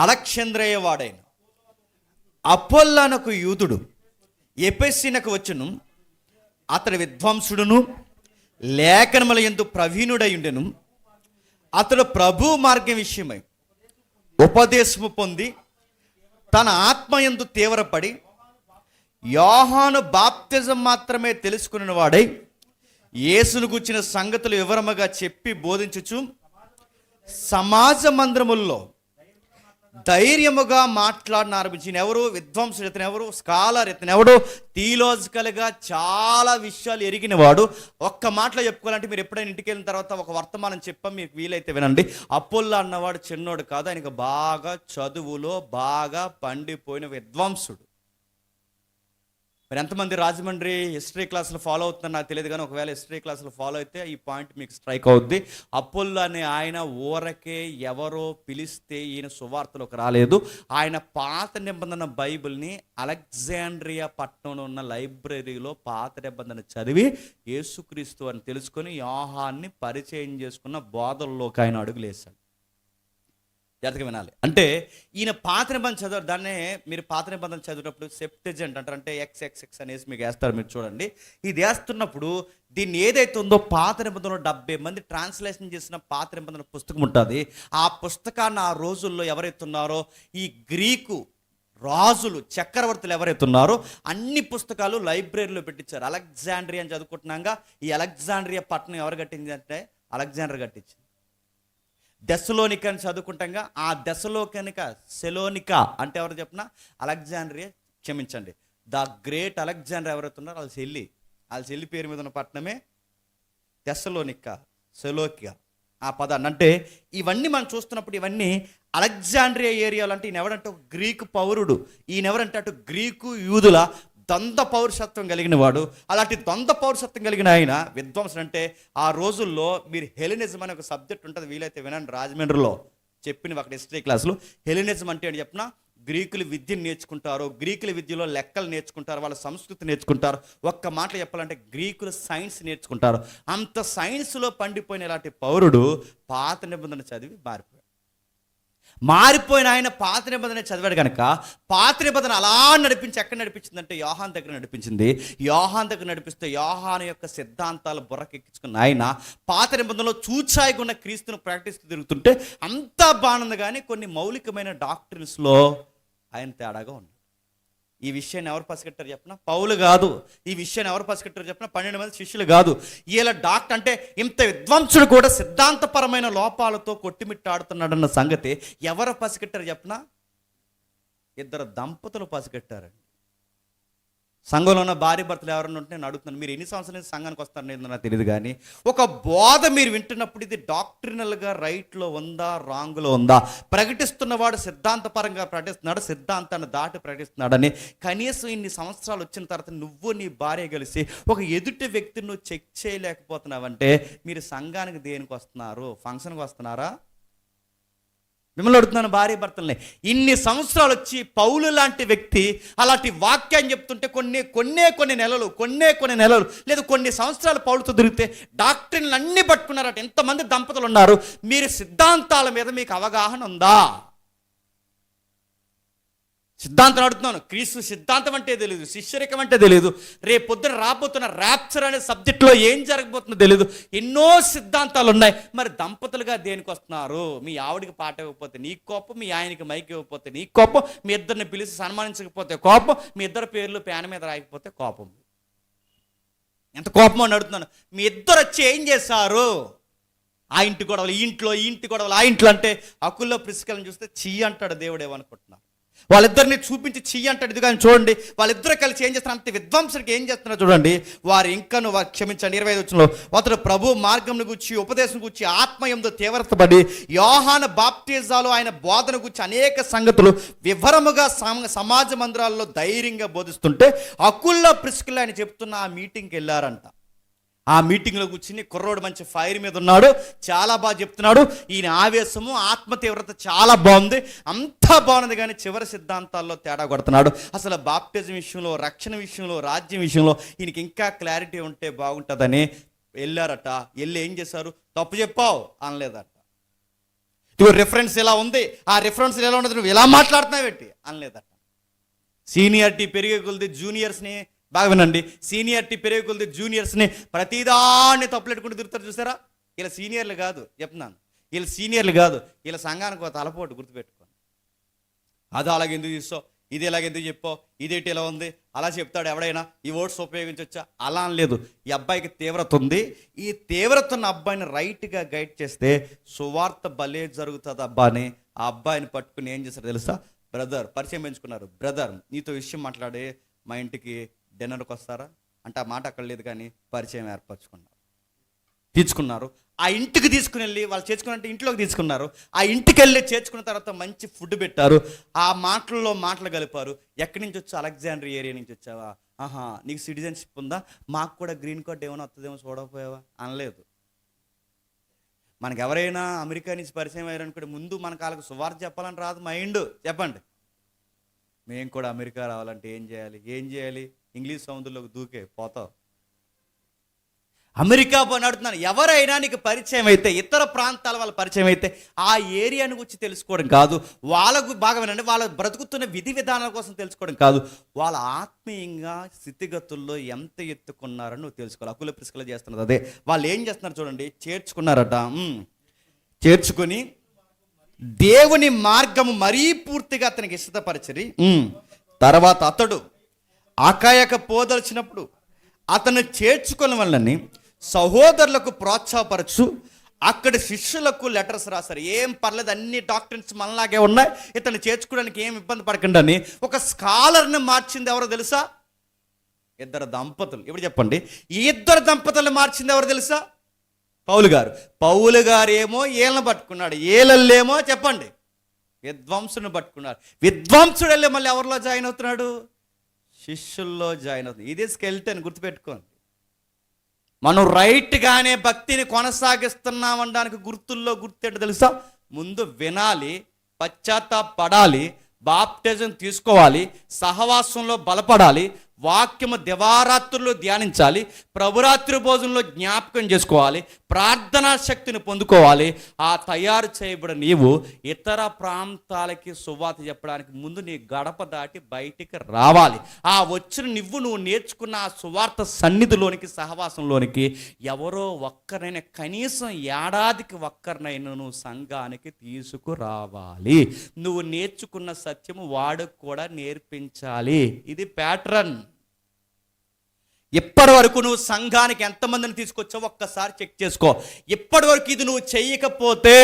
అలెగ్జాంద్రియ వాడైన అపోల్లోనకు యూదుడు ఎఫెసీనకు వచ్చును. అతడు విద్వాంసుడును, లేఖనముల యందు ప్రవీణుడై ఉండెను. అతడు ప్రభు మార్గం విషయమై ఉపదేశము పొంది తన ఆత్మయందు తీవ్రపడి యోహాను బాప్తిజం మాత్రమే తెలుసుకున్న వాడై యేసును గుర్చిన సంగతులు వివరముగా చెప్పి బోధించుచు సమాజ మందిరముల్లో ధైర్యముగా మాట్లాడిన ఆరంభించిన. ఎవరు? విద్వాంసుడు. ఇతను ఎవరు? స్కాలర్. ఇతను ఎవడు? థియలాజికల్గా చాలా విషయాలు ఎరిగినవాడు. ఒక్క మాటలో చెప్పుకోవాలంటే, మీరు ఎప్పుడైనా ఇంటికి వెళ్ళిన తర్వాత ఒక వర్తమానం చెప్పాం, మీకు వీలైతే వినండి. అపోల్లో అన్నవాడు చిన్నోడు కాదు, ఆయనకు బాగా చదువులో బాగా పండిపోయిన విద్వాంసుడు. మరి ఎంతమంది రాజమండ్రి హిస్టరీ క్లాసులు ఫాలో అవుతున్నారు నాకు తెలియదు, కానీ ఒకవేళ హిస్టరీ క్లాసులు ఫాలో అయితే ఈ పాయింట్ మీకు స్ట్రైక్ అవుద్ది. అపోల్లో అనే ఆయన ఊరకే ఎవరో పిలిస్తే ఈయన సువార్తలోకి రాలేదు. ఆయన పాత నిబంధన బైబిల్ని అలెగ్జాండ్రియా పట్టణంలో ఉన్న లైబ్రరీలో పాత నిబంధన చదివి యేసుక్రీస్తు అని తెలుసుకొని యోహాన్ని పరిచయం చేసుకున్న బోధల్లోకి ఆయన అడుగులేశాడు. జాగ్రత్తగా వినాలి. అంటే ఈయన పాత నిబంధన చదవరు. దాన్నే మీరు పాత నిబంధన చదివేటప్పుడు సెప్టెజెంట్ అంటారు. అంటే XXX అనేసి మీకు వేస్తారు, మీరు చూడండి. ఇది వేస్తున్నప్పుడు దీన్ని ఏదైతే ఉందో పాత నిబంధనలో 70 మంది ట్రాన్స్లేషన్ చేసిన పాత నిబంధన పుస్తకం ఉంటుంది. ఆ పుస్తకాన్ని ఆ రోజుల్లో ఎవరైతే ఉన్నారో ఈ గ్రీకు రాజులు, చక్రవర్తులు ఎవరైతే ఉన్నారో అన్ని పుస్తకాలు లైబ్రరీలో పెట్టించారు. అలెగ్జాండ్రియా అని చదువుకుంటున్నాగా, ఈ అలెగ్జాండ్రియా పట్టణం ఎవరు కట్టింది అంటే అలెగ్జాండర్ కట్టించింది. దెస్సలోనికా అని చదువుకుంటాగా, ఆ సెలోనికా అంటే ఎవరు చెప్పిన? అలెగ్జాండ్రియా, క్షమించండి, ద గ్రేట్ అలెగ్జాండర్ ఎవరైతే ఉన్నారో వాళ్ళ చెల్లి పేరు మీద ఉన్న పట్టణమే దెస్సలోనికా, సెలోకియా ఆ పదాన్ని. అంటే ఇవన్నీ మనం చూస్తున్నప్పుడు ఇవన్నీ అలెగ్జాండ్రియా ఏరియాలో. అంటే ఈయన ఎవరంటే ఒక గ్రీకు పౌరుడు. ఈయన ఎవరంటే అటు గ్రీకు యూదుల ద్వంద్వ పౌరసత్వం కలిగిన వాడు. అలాంటి ద్వంద్వ పౌరసత్వం కలిగిన ఆయన విద్వాంసుడు. అంటే ఆ రోజుల్లో మీరు హెలెనిజం అనే ఒక సబ్జెక్ట్ ఉంటుంది, వీలైతే వినండి. రాజమండ్రిలో చెప్పిన ఒక హిస్టరీ క్లాసులో హెలెనిజం అంటే ఏంటి చెప్పిన? గ్రీకులు విద్యను నేర్చుకుంటారు, గ్రీకుల విద్యలో లెక్కలు నేర్చుకుంటారు, వాళ్ళ సంస్కృతి నేర్చుకుంటారు. ఒక్క మాటలు చెప్పాలంటే గ్రీకులు సైన్స్ నేర్చుకుంటారు. అంత సైన్స్లో పండిపోయిన ఇలాంటి పౌరుడు పాత నిబంధన చదివి మారిపోయిన ఆయన పాత నిబంధన చదివాడు కనుక పాత నిబంధన అలా నడిపించి ఎక్కడ నడిపించిందంటే యోహాన్ దగ్గర నడిపించింది. యోహాన్ దగ్గర నడిపిస్తే యోహాను యొక్క సిద్ధాంతాలు బుర్రకెక్కించుకున్న ఆయన పాత నిబంధనలో చూచాయిగా ఉన్న క్రీస్తును ప్రాక్టీస్ తిరుగుతుంటే అంతా బాగుంది, కానీ కొన్ని మౌలికమైన డాక్టరీన్స్లో ఆయన తేడాగా ఉంది. ఈ విషయాన్ని ఎవరు పసిగట్టారు చెప్పిన? పౌలు కాదు. ఈ విషయాన్ని ఎవరు పసిగట్టారు చెప్పిన? 12 మంది శిష్యులు కాదు. ఇలా డాక్టర్ అంటే ఇంత విద్వాంసుడు కూడా సిద్ధాంతపరమైన లోపాలతో కొట్టిమిట్టాడుతున్నాడన్న సంగతి ఎవరు పసిగట్టారు చెప్పిన? 2 దంపతులు పసిగట్టారండి. సంఘంలో ఉన్న భార్య భర్తలు ఎవరైనా ఉంటే నేను అడుగుతున్నాను, మీరు ఎన్ని సంవత్సరాల నుంచి సంఘానికి వస్తారో ఏందో నాకు తెలియదు, కానీ ఒక బోధ మీరు వింటున్నప్పుడు ఇది డాక్ట్రినల్గా రైట్లో ఉందా రాంగ్లో ఉందా, ప్రకటిస్తున్నవాడు సిద్ధాంతపరంగా ప్రకటిస్తున్నాడు, సిద్ధాంతాన్ని దాటి ప్రకటిస్తున్నాడని కనీసం ఇన్ని సంవత్సరాలు వచ్చిన తర్వాత నువ్వు నీ భార్య కలిసి ఒక ఎదుటి వ్యక్తిని నువ్వు చెక్ చేయలేకపోతున్నావంటే మీరు సంఘానికి దేనికి వస్తున్నారు? ఫంక్షన్కి వస్తున్నారా? మిమ్మల్ని అడుగుతున్నాను భార్య భర్తల్ని. ఇన్ని సంవత్సరాలు వచ్చి పౌలు లాంటి వ్యక్తి అలాంటి వాక్యాన్ని చెప్తుంటే కొన్ని నెలలు లేదు కొన్ని సంవత్సరాలు పౌలుతో తిరిగితే డాక్టరీలు అన్నీ పట్టుకున్నారట. ఎంతమంది దంపతులు ఉన్నారు? మీరు సిద్ధాంతాల మీద మీకు అవగాహన ఉందా? సిద్ధాంతం అడుగుతున్నాను. క్రీస్తు సిద్ధాంతం అంటే తెలియదు, శిష్యరికం అంటే తెలియదు, రేపు పొద్దున రాబోతున్న ర్యాప్చర్ అనే సబ్జెక్ట్లో ఏం జరగబోతుందో తెలియదు. ఎన్నో సిద్ధాంతాలు ఉన్నాయి. మరి దంపతులుగా దేనికి వస్తున్నారు? మీ ఆవిడికి పాట ఇవ్వకపోతే నీ కోపం, మీ ఆయనకి మైక్ ఇవ్వకపోతే నీ కోపం, మీ ఇద్దరిని పిలిచి సన్మానించకపోతే కోపం, మీ ఇద్దరు పేర్లు ప్యాన్ మీద రాయకపోతే కోపం. ఎంత కోపం అని అడుగుతున్నాను. మీ ఇద్దరు వచ్చి ఏం చేశారు? ఆ ఇంటి గొడవలు ఈ ఇంటి గొడవలు ఆ ఇంట్లో అంటే అకుల్లో ప్రిస్కలను చూస్తే చెయ్యి అంటాడు దేవుడు ఏమనుకుంటున్నారు. వాళ్ళిద్దరిని చూపించి చెయ్యి అంటాడు. ఇది కానీ చూడండి, వాళ్ళిద్దరు కలిసి ఏం చేస్తున్నారు? అంతే విద్వాంసుడికి ఏం చేస్తున్నారు చూడండి. వారు ఇంకను క్షమించండి 25 వచనంలో, అతడు ప్రభు మార్గం గురించి ఉపదేశం గురించి ఆత్మయంతో తీవ్రతపడి యోహాను బాప్టిజాలు ఆయన బోధన గురించి అనేక సంగతులు వివరముగా సమాజ మందిరాల్లో ధైర్యంగా బోధిస్తుంటే అకుల్లో ప్రిస్కిల్లా ఆయన చెప్తున్న ఆ మీటింగ్కి వెళ్ళారంట. ఆ మీటింగ్లో కూర్చుని కుర్రోడు మంచి ఫైర్ మీద ఉన్నాడు, చాలా బాగా చెప్తున్నాడు. ఈయన ఆవేశము ఆత్మ తీవ్రత చాలా బాగుంది, అంతా బాగున్నది, కానీ చివరి సిద్ధాంతాల్లో తేడా కొడుతున్నాడు. అసలు బాప్టిజం విషయంలో, రక్షణ విషయంలో, రాజ్యం విషయంలో ఈయనకి ఇంకా క్లారిటీ ఉంటే బాగుంటుందని వెళ్ళారట. వెళ్ళి ఏం చేశారు? తప్పు చెప్పావు అనలేదట. ఇదిగో రిఫరెన్స్ ఇలా ఉంది, ఆ రిఫరెన్స్ ఎలా ఉండదు, నువ్వు ఎలా మాట్లాడుతున్నావు ఏంటి అనలేదట. సీనియారిటీ పెరిగే కొద్ది జూనియర్స్ని, బాగా వినండి, సీనియారిటీ పెరిగే కొద్ది జూనియర్స్ని ప్రతిదాన్ని తప్పులెట్టుకుంటూ తిరుగుతారు చూసారా? వీళ్ళ సీనియర్లు కాదు, చెప్తున్నాను, వీళ్ళ సీనియర్లు కాదు, వీళ్ళ సంఘానికి ఒక తలపోటు గుర్తుపెట్టుకోండి. అది అలాగెందుకు చూస్తావు, ఇది ఎలాగెందుకు చెప్పావు, ఇదేంటి ఇలా ఉంది, అలా చెప్తాడు ఎవడైనా. ఈ వర్డ్స్ ఉపయోగించవచ్చా? అలా అనలేదు. ఈ అబ్బాయికి తీవ్రత ఉంది, ఈ తీవ్రత ఉన్న అబ్బాయిని రైట్గా గైడ్ చేస్తే సువార్త భలే జరుగుతుంది అబ్బా అని ఆ అబ్బాయిని పట్టుకుని ఏం చేస్తారు తెలుసా? బ్రదర్, పరిచయం పెంచుకున్నారు. బ్రదర్, నీతో విషయం మాట్లాడే మా ఇంటికి డిన్నర్కి వస్తారా అంటే ఆ మాట అక్కడ లేదు, కానీ పరిచయం తీసుకున్నారు. ఆ ఇంటికి తీసుకుని వెళ్ళి వాళ్ళు చేర్చుకున్నట్టు ఇంట్లోకి తీసుకున్నారు. ఆ ఇంటికి వెళ్ళి చేర్చుకున్న తర్వాత మంచి ఫుడ్ పెట్టారు. ఆ మాటల్లో మాటలు కలిపారు. ఎక్కడి నుంచి వచ్చావు? అలెగ్జాండ్రియా ఏరియా నుంచి వచ్చావా? ఆహా, నీకు సిటిజన్షిప్ ఉందా? మాకు కూడా గ్రీన్ కార్డ్ ఏమైనా వస్తుందేమో చూడకపోయావా అనలేదు. మనకు ఎవరైనా అమెరికా నుంచి పరిచయం అయ్యారనుకుంటే ముందు మన కాళ్ళకు సువార్త చెప్పాలని రాదు మైండ్. చెప్పండి, మేము కూడా అమెరికా రావాలంటే ఏం చేయాలి? ఇంగ్లీష్ సముద్రంలోకి దూకే పోతావు. అమెరికా నడుతున్నాను. ఎవరైనా నీకు పరిచయం అయితే, ఇతర ప్రాంతాల వాళ్ళ పరిచయం అయితే ఆ ఏరియాని గురించి తెలుసుకోవడం కాదు, వాళ్ళకు బాగా వినండి, వాళ్ళ బ్రతుకుతున్న విధి విధానాల కోసం తెలుసుకోవడం కాదు, వాళ్ళ ఆత్మీయంగా స్థితిగతుల్లో ఎంత ఎత్తుకున్నారని నువ్వు తెలుసుకోవాలి. అకుల ప్రిస్కిల్లా చేస్తున్నది అదే. వాళ్ళు ఏం చేస్తున్నారు చూడండి, చేర్చుకున్నారట. చేర్చుకొని దేవుని మార్గము మరీ పూర్తిగా అతనికి ఇష్టపరిచరి. తర్వాత అతడు అకాయక పోదలిచినప్పుడు అతను చేర్చుకున్న వాళ్ళని సహోదరులకు ప్రోత్సాహపరచు అక్కడి శిష్యులకు లెటర్స్ రాశారు. ఏం పర్లేదు, అన్ని డాక్టర్స్ మనలాగే ఉన్నాయి, ఇతను చేర్చుకోవడానికి ఏం ఇబ్బంది పడకండి అని ఒక స్కాలర్ని మార్చింది ఎవరో తెలుసా? ఇద్దరు దంపతులు. ఇప్పుడు చెప్పండి, ఈ ఇద్దరు దంపతులు మార్చింది ఎవరు తెలుసా? పౌలు గారు ఏమో ఏళ్ళను పట్టుకున్నాడు, ఏళ్ళేమో చెప్పండి విద్వాంసుని పట్టుకున్నాడు. విద్వాంసుడు వెళ్ళి మళ్ళీ ఎవరిలో జాయిన్ అవుతున్నాడు? శిష్యుల్లో జాయిన్ అవుతుంది. ఇదే స్కెల్టన్, గుర్తుపెట్టుకోండి. మనం రైట్గానే భక్తిని కొనసాగిస్తున్నామనడానికి గుర్తుల్లో గుర్తేంటో తెలుసా? ముందు వినాలి, పశ్చాత్తాపడాలి, బాప్టిజం తీసుకోవాలి, సహవాసంలో బలపడాలి, వాక్యము దివారాత్రులు ధ్యానించాలి, ప్రభురాత్రి భోజనంలో జ్ఞాపకం చేసుకోవాలి, ప్రార్థనా శక్తిని పొందుకోవాలి. ఆ తయారు చేయబడిన నీవు ఇతర ప్రాంతాలకి సువార్త చెప్పడానికి ముందు నీ గడప దాటి బయటికి రావాలి. ఆ వచ్చిన నువ్వు నేర్చుకున్న ఆ సువార్త సన్నిధిలోనికి, సహవాసంలోనికి ఎవరో ఒక్కరైనా, కనీసం ఏడాదికి ఒక్కరినైనా నువ్వు సంఘానికి తీసుకురావాలి. నువ్వు నేర్చుకున్న సత్యము వాడికి కూడా నేర్పించాలి. ఇది ప్యాటర్న్. ఇప్పటి వరకు నువ్వు సంఘానికి ఎంతమందిని తీసుకొచ్చావో ఒక్కసారి చెక్ చేసుకో. ఇప్పటి వరకు ఇది నువ్వు చెయ్యకపోతే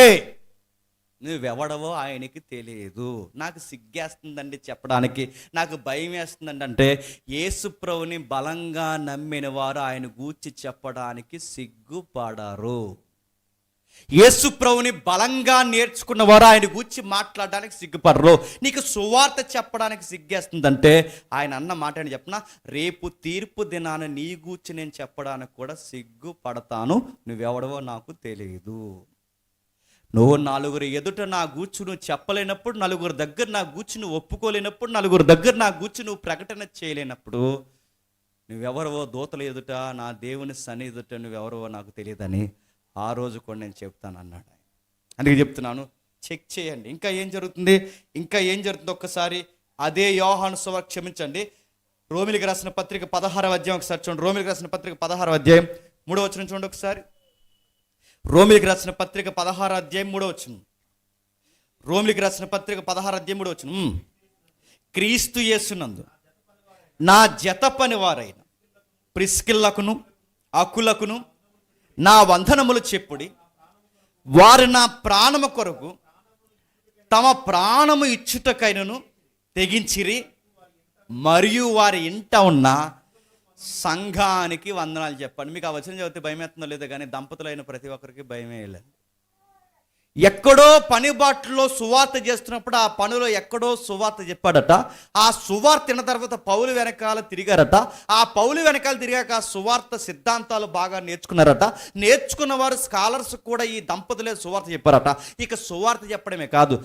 నువ్వెవడవో ఆయనకి తెలియదు. నాకు సిగ్గేస్తుందండి చెప్పడానికి, నాకు భయం వేస్తుందండి అంటే, యేసు ప్రభుని బలంగా నమ్మిన వారు ఆయన గూర్చి చెప్పడానికి సిగ్గుపడరు. యేసు ప్రభుని బలంగా నేర్చుకున్న వారు ఆయన గూర్చి మాట్లాడడానికి సిగ్గుపడరు. నీకు సువార్త చెప్పడానికి సిగ్గేస్తుందంటే ఆయన అన్న మాట అని చెప్పిన, రేపు తీర్పు దినాన నీ గూర్చి నేను చెప్పడానికి కూడా సిగ్గుపడతాను, నువ్వెవడవో నాకు తెలియదు. నువ్వు నలుగురు ఎదుట నా గూర్చి నువ్వు చెప్పలేనప్పుడు, నలుగురు దగ్గర నా గూర్చి నువ్వు ఒప్పుకోలేనప్పుడు, నలుగురు దగ్గర నా గూర్చి నువ్వు ప్రకటన చేయలేనప్పుడు, నువ్వెవరవో దూతల ఎదుట నా దేవుని సన్ని ఎదుట నువ్వెవరవో నాకు తెలియదని ఆ రోజు కూడా నేను చెప్తాను అన్నాడు ఆయన. అందుకే చెప్తున్నాను, చెక్ చేయండి ఇంకా ఏం జరుగుతుంది, ఇంకా ఏం జరుగుతుంది ఒక్కసారి. అదే యోహాను సువార్త, క్షమించండి, రోమిలికి రాసిన పత్రిక 16వ అధ్యాయం ఒకసారి చూడండి. రోమిలికి రాసిన పత్రిక 16వ అధ్యాయం 3వ వచనం చూడండి ఒకసారి. రోమిలికి రాసిన పత్రిక 16వ అధ్యాయం 3వ వచనం. రోమిలికి రాసిన పత్రిక 16వ అధ్యాయం 3వ వచనం. క్రీస్తు యేసునందు నా జత పని వారైన ప్రిస్కిల్లకును అకులకును నా వందనములు చెప్పుడి. వారు నా ప్రాణము కొరకు తమ ప్రాణము ఇచ్చుటకైనను తెగించిరి, మరియు వారి ఇంట ఉన్న సంఘానికి వందనాలు చెప్పండి. మీకు ఆ వచనం చదివితే భయం వేస్తుందో లేదో కానీ దంపతులైన ప్రతి ఒక్కరికి భయమే లేదు. ఎక్కడో పని బాటలో సువార్త చేస్తున్నప్పుడు ఆ పనిలో ఎక్కడో సువార్త చెప్పాడట. ఆ సువార్త తిన్న తర్వాత పౌలు వెనకాల తిరిగారట. ఆ పౌలు వెనకాల తిరిగాక ఆ సువార్త సిద్ధాంతాలు బాగా నేర్చుకున్నారట. నేర్చుకున్న వారు స్కాలర్స్ కూడా ఈ దంపతులే సువార్త చెప్పారట. ఇక సువార్త చెప్పడమే కాదు,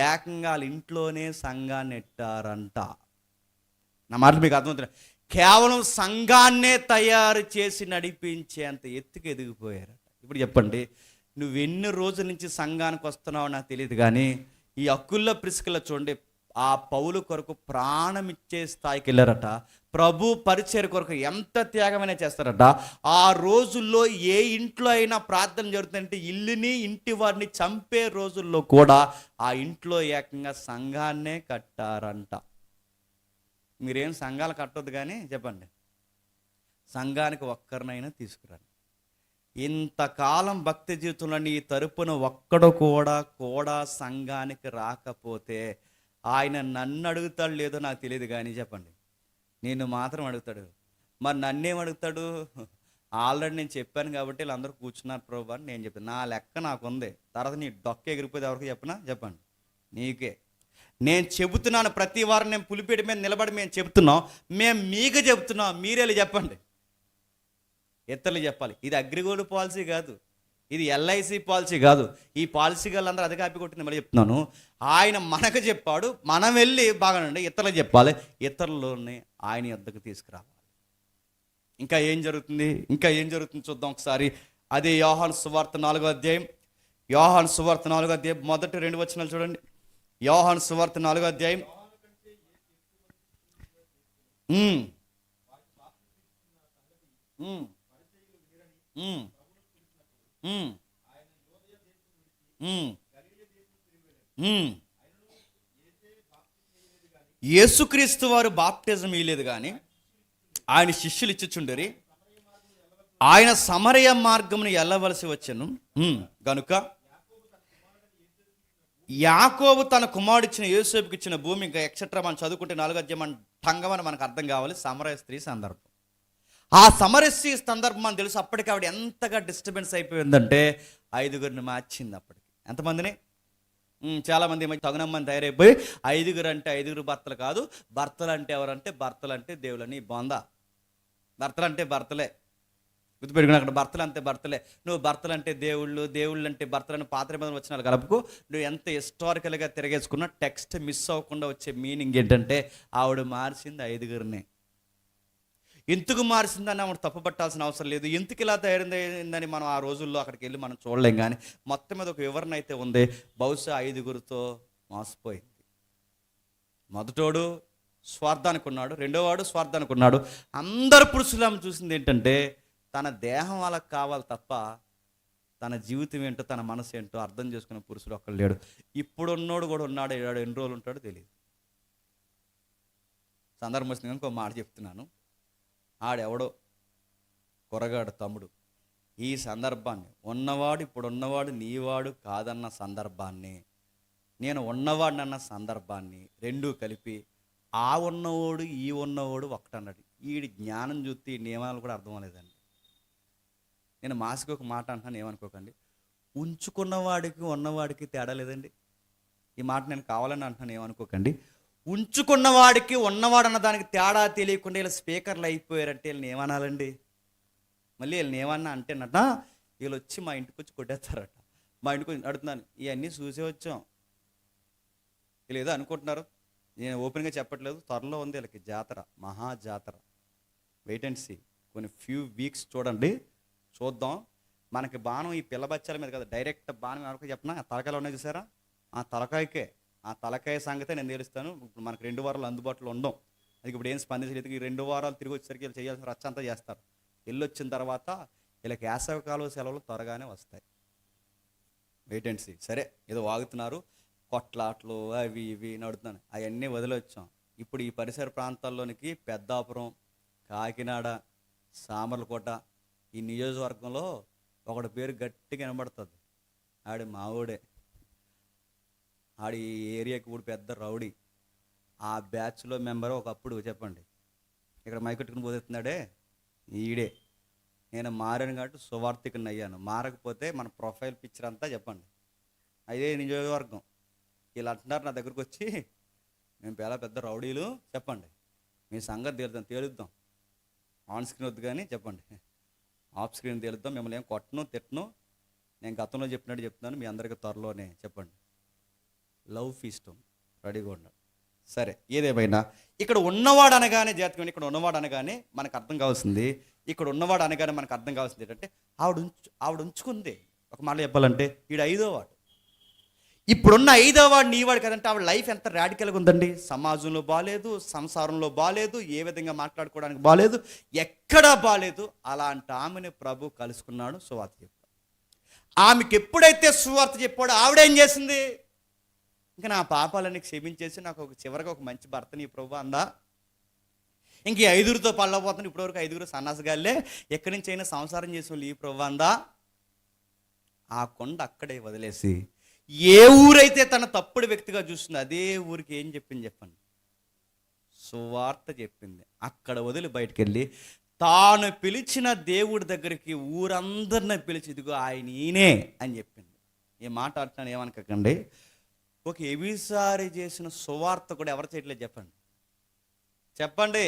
ఏకంగా వాళ్ళ ఇంట్లోనే సంఘాన్ని ఎట్టారంట. నా మాటలు మీకు అర్థమవుతుంది. కేవలం సంఘాన్నే తయారు చేసి నడిపించేంత ఎత్తుకు ఎదిగిపోయారట. ఇప్పుడు చెప్పండి, నువ్వెన్ని రోజుల నుంచి సంఘానికి వస్తున్నావో నాకు తెలియదు కానీ ఈ అకుల ప్రిస్కిల్ల చూడండి, ఆ పౌలు కొరకు ప్రాణం ఇచ్చే స్థాయికి వెళ్ళారట. ప్రభు పరిచర్య కొరకు ఎంత త్యాగమైనా చేస్తారట. ఆ రోజుల్లో ఏ ఇంట్లో అయినా ప్రార్థన జరుగుతుందంటే ఇల్లుని ఇంటి వారిని చంపే రోజుల్లో కూడా ఆ ఇంట్లో ఏకంగా సంఘాన్నే కట్టారంట. మీరేం సంఘాలు కట్టొద్దు కానీ చెప్పండి, సంఘానికి ఒక్కరినైనా తీసుకురండి. ఇంతకాలం భక్తి జీవితంలో నీ తరపున ఒక్కడు కూడా సంఘానికి రాకపోతే ఆయన నన్ను అడుగుతాడు లేదో నాకు తెలియదు కానీ చెప్పండి, నేను మాత్రం అడుగుతాడు. మరి నన్నేం అడుగుతాడు? ఆల్రెడీ నేను చెప్పాను కాబట్టి వీళ్ళందరూ కూర్చున్నారు ప్రభు అని నేను చెప్పాను. నా లెక్క నాకు ఉంది. తర్వాత నీ డొక్క ఎగిరిపోతే ఎవరికి చెప్పనా? చెప్పండి, నీకే. నేను చెబుతున్నాను, ప్రతి వారం నేను పులిపేట మీద నిలబడి మేము చెబుతున్నాం, మేము మీకు చెబుతున్నాం, మీరేళ్ళు చెప్పండి, ఇతరులు చెప్పాలి. ఇది అగ్రిగోల్డ్ పాలసీ కాదు, ఇది ఎల్ఐసి పాలసీ కాదు. ఈ పాలసీ వాళ్ళందరూ అది కాపీ కొట్టింది. మళ్ళీ చెప్తున్నాను, ఆయన మనకు చెప్పాడు, మనం వెళ్ళి బాగానండి ఇతరులకు చెప్పాలి, ఇతరులని ఆయన యొద్దకు తీసుకురావాలి. ఇంకా ఏం జరుగుతుంది, ఇంకా ఏం జరుగుతుంది చూద్దాం ఒకసారి. అదే యోహాను సువార్త 4వ అధ్యాయం, యోహాను సువార్త 4వ అధ్యాయం మొదటి 2 వచనాలు చూడండి. యోహాను సువార్త 4వ అధ్యాయం. యేసుక్రీస్తు వారు బాప్టిజం ఇయ్యలేదు కానీ ఆయన శిష్యులు ఇచ్చుచుండరి. ఆయన సమరయ మార్గమును వెళ్ళవలసి వచ్చెను గనుక యాకోబు తన కుమారుడిచ్చిన యోసేపుకి ఇచ్చిన భూమి, ఇంకా ఎక్సెట్రా మనం చదువుకుంటే 4వ అధ్యాయం టంగమని మనకు అర్థం కావాలి. సమరయ స్త్రీ సందర్భం, ఆ సమరస్య సందర్భం అని తెలుసు. అప్పటికి ఆవిడ ఎంతగా డిస్టర్బెన్స్ అయిపోయిందంటే 5గురిని మార్చింది. అప్పటికి ఎంతమందిని? చాలామంది తగునమ్మని తయారైపోయి 5గురు అంటే 5గురు భర్తలు కాదు, భర్తలు అంటే ఎవరంటే భర్తలు అంటే దేవులని బొంద. భర్తలు అంటే భర్తలే, గుర్తుపెట్టుకుని అక్కడ భర్తలు అంతే భర్తలే. నువ్వు భర్తలు అంటే దేవుళ్ళు, దేవుళ్ళు అంటే భర్తలను పాత నిబంధనలు వచ్చిన కలుపుకు నువ్వు ఎంత హిస్టారికల్గా తిరగేసుకున్నా టెక్స్ట్ మిస్ అవ్వకుండా వచ్చే మీనింగ్ ఏంటంటే ఆవిడ మార్చింది 5గురిని. ఎందుకు మార్చిందని ఆవిడ తప్పు పట్టాల్సిన అవసరం లేదు. ఎందుకు ఇలా తయారైందని మనం ఆ రోజుల్లో అక్కడికి వెళ్ళి మనం చూడలేం. కానీ మొత్తం మీద ఒక వివరణ అయితే ఉంది. బహుశా 5గురితో మోసపోయింది. మొదటోడు స్వార్థానికి ఉన్నాడు, రెండోవాడు స్వార్థానికి ఉన్నాడు. అందరు పురుషులు ఆమె చూసింది ఏంటంటే తన దేహం వాళ్ళకి కావాలి తప్ప తన జీవితం ఏంటో తన మనసు ఏంటో అర్థం చేసుకునే పురుషుడు ఒక్కడు లేడు. ఇప్పుడున్నోడు కూడా ఉన్నాడు, ఎన్ని రోజులు ఉంటాడో తెలియదు. సందర్భం వచ్చింది ఇంకో మాట చెప్తున్నాను. ఆడెవడో కొరగాడు తమ్ముడు ఈ సందర్భాన్ని ఉన్నవాడు, ఇప్పుడు ఉన్నవాడు నీవాడు కాదన్న సందర్భాన్ని నేను ఉన్నవాడినన్న సందర్భాన్ని రెండూ కలిపి ఆ ఉన్నవాడు ఈ ఉన్నవాడు ఒకటన్నాడు. ఈ జ్ఞానం చూస్తే ఈ నియమాలు కూడా అర్థం అవ్వలేదండి. నేను మాసికి ఒక మాట అంటున్నాను, ఏమనుకోకండి. ఉంచుకున్నవాడికి ఉన్నవాడికి తేడా లేదండి. ఈ మాట నేను కావాలని అంటున్నాను, ఏమనుకోకండి. ఉంచుకున్నవాడికి ఉన్నవాడు అన్న దానికి తేడా తెలియకుండా వీళ్ళు స్పీకర్లు అయిపోయారంటే వీళ్ళని ఏమనాలండి? మళ్ళీ వీళ్ళని ఏమన్నా అంటేనట వీళ్ళు వచ్చి మా ఇంటికి వచ్చి కొట్టేస్తారట. మా ఇంటికి వచ్చి అడుగుతున్నాను, ఇవన్నీ చూసే వచ్చాం. వీళ్ళు ఏదో అనుకుంటున్నారు, నేను ఓపెన్గా చెప్పట్లేదు. త్వరలో ఉంది వీళ్ళకి జాతర, మహా జాతర. Wait and see. కొన్ని ఫ్యూ వీక్స్ చూడండి, చూద్దాం. మనకి బాణం ఈ పిల్ల బచ్చాల మీద కదా, డైరెక్ట్ బాణం ఎవరికి చెప్పినా తలకాయలు ఉన్నాయి చూసారా, ఆ తలకాయకే, ఆ తలకాయ సంగతే నేను తెలుస్తాను. ఇప్పుడు మనకు 2 వారాలు అందుబాటులో ఉండం. అది ఇప్పుడు ఏం స్పందించలేదు. ఈ 2 వారాలు తిరిగి వచ్చేసరికి వీళ్ళు చేయాల్సిన రచ్చ అంతా చేస్తారు. వెళ్ళొచ్చిన తర్వాత వీళ్ళకి వేసవికాలం సెలవులు త్వరగానే వస్తాయి. Wait and see. సరే, ఏదో వాగుతున్నారు, కొట్లాట్లు అవి ఇవి నడుతున్నాను, అవన్నీ వదిలొచ్చాం. ఇప్పుడు ఈ పరిసర ప్రాంతాల్లోనికి పెద్దాపురం, కాకినాడ, సామర్లకోట, ఈ నియోజకవర్గంలో ఒకటి పేరు గట్టిగా వినబడుతుంది. ఆడి మావోడే, ఆడి ఈ ఏరియాకి కూడా పెద్ద రౌడీ. ఆ బ్యాచ్లో మెంబర్ ఒకప్పుడు చెప్పండి, ఇక్కడ మైకెట్టుకుని పోతున్నాడే ఈడే. నేను మారాను కాబట్టి సువార్థికుని అయ్యాను. మారకపోతే మన ప్రొఫైల్ పిక్చర్ అంతా చెప్పండి అదే నియోజకవర్గం. వీళ్ళు అంటున్నారు నా దగ్గరకు వచ్చి, మేము పెద్ద రౌడీలు, చెప్పండి మీ సంగతి తేలుద్దాం. ఆన్ స్క్రీన్ వద్దు కానీ చెప్పండి, ఆఫ్ స్క్రీన్ తేలుద్దాం. మిమ్మల్ని ఏం కొట్టను తిట్టను. నేను గతంలో చెప్పినట్టు చెప్తున్నాను, మీ అందరికీ త్వరలోనే చెప్పండి. లవ్ ఫీస్టం రెడీగా ఉండాలి. సరే, ఏదేమైనా ఇక్కడ ఉన్నవాడు అనగానే జాతకం, ఇక్కడ ఉన్నవాడు అనగానే మనకు అర్థం కావాల్సింది, ఇక్కడ ఉన్నవాడు అనగానే మనకు అర్థం కావాల్సింది ఏంటంటే ఆవిడ ఉంచుకుంది. ఒక మాట చెప్పాలంటే ఈడు 5వ వాడు. ఇప్పుడున్న 5వ వాడు నీవాడు కదంటే ఆవిడ లైఫ్ ఎంత రాడికల్గా ఉందండి. సమాజంలో బాగాలేదు, సంసారంలో బాగాలేదు, ఏ విధంగా మాట్లాడుకోవడానికి బాగాలేదు, ఎక్కడా బాగాలేదు. అలాంటి ఆమెను ప్రభు కలుసుకున్నాడు, సువార్త చెప్పాడు. ఆమెకి ఎప్పుడైతే సువార్త చెప్పాడో ఆవిడేం చేసింది? ఇంకా నా పాపాలన్నీ క్షమించేసి నాకు చివరికి ఒక మంచి భర్తని ప్రభు అందా. ఇంక 5గురితో పళ్ళపోతుంది. ఇప్పటివరకు 5గురు సన్నాసగాళ్ళే, ఎక్కడి నుంచి అయినా సంసారం చేసే వాళ్ళు ఈ ప్రభు అందా. ఆ కొండ అక్కడే వదిలేసి ఏ ఊరైతే తన తప్పుడు వ్యక్తిగా చూస్తుంది అదే ఊరికి ఏం చెప్పింది చెప్పండి? సువార్త చెప్పింది. అక్కడ వదిలి బయటికి వెళ్ళి తాను పిలిచిన దేవుడి దగ్గరికి ఊరందరిని పిలిచి, ఇదిగో ఆయన ఈయనే అని చెప్పింది. ఈ మాట అంటున్నాను, ఏమనకండి. ఒక ఎవిసారి చేసిన సువార్త కూడా ఎవరు చేయట్లేదు చెప్పండి? చెప్పండి.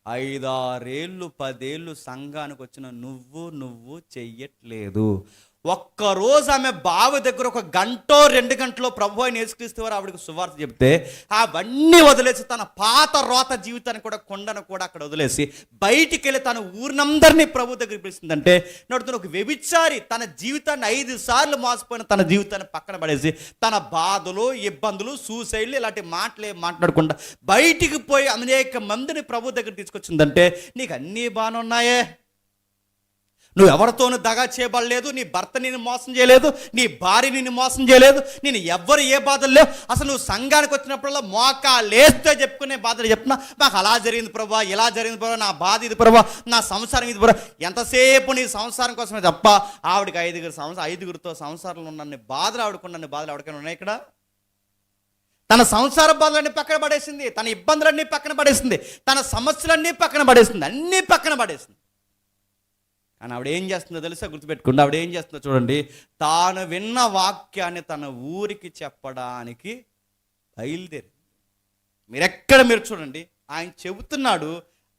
5-6 ఏళ్ళు 10 ఏళ్ళు సంఘానికి వచ్చిన నువ్వు చెయ్యట్లేదు. ఒక్కరోజు ఆమె బావి దగ్గర 1 గంటో 2 గంటలో ప్రభు అయిన యేసుక్రీస్తు వారు ఆవిడకి సువార్త చెప్తే అవన్నీ వదిలేసి తన పాత రోత జీవితాన్ని కూడా, కొండను కూడా అక్కడ వదిలేసి బయటికి వెళ్ళి తన ఊరినందరినీ ప్రభు దగ్గరికి పిలుస్తుందంటే నడుతున్న ఒక వ్యభిచారి తన జీవితాన్ని 5 సార్లు మోసపోయిన తన జీవితాన్ని పక్కన పడేసి తన బాధలు, ఇబ్బందులు, సూసైడ్లు ఇలాంటి మాటలే మాట్లాడకుండా బయటికి పోయి అనేక మందిని ప్రభు దగ్గర తీసుకొచ్చిందంటే నీకు అన్నీ బాగానే ఉన్నాయే. నువ్వు ఎవరితోనూ దగా చేయబడలేదు, నీ భర్త నిన్ను మోసం చేయలేదు, నీ భార్య నిన్ను మోసం చేయలేదు, నేను ఎవ్వరు ఏ బాధలు లేవు. అసలు నువ్వు సంఘానికి వచ్చినప్పుడల్లా మోకాలేస్తే చెప్పుకునే బాధలు చెప్తున్నా, మాకు అలా జరిగింది ప్రభా, ఇలా జరిగింది ప్రభా, నా బాధ ఇది ప్రభా, నా సంసారం ఇది ప్రభా. ఎంతసేపు నీ సంసారం కోసమే తప్ప ఆవిడకి 5గురితో సంసారంలో ఉన్న బాధలు ఆవిడకున్న బాధలు ఆవిడకైనా ఉన్నాయి ఇక్కడ? తన సంసార బాధలన్నీ పక్కన పడేసింది, తన ఇబ్బందులన్నీ పక్కన పడేసింది, తన సమస్యలన్నీ పక్కన పడేసింది, అన్నీ పక్కన పడేసింది. కానీ ఆవిడ ఏం చేస్తుందో తెలుసా? గుర్తుపెట్టుకోండి. ఆవిడ ఏం చేస్తుందో చూడండి. తాను విన్న వాక్యాన్ని తన ఊరికి చెప్పడానికి బయలుదేరి. మీరు చూడండి, ఆయన చెబుతున్నాడు,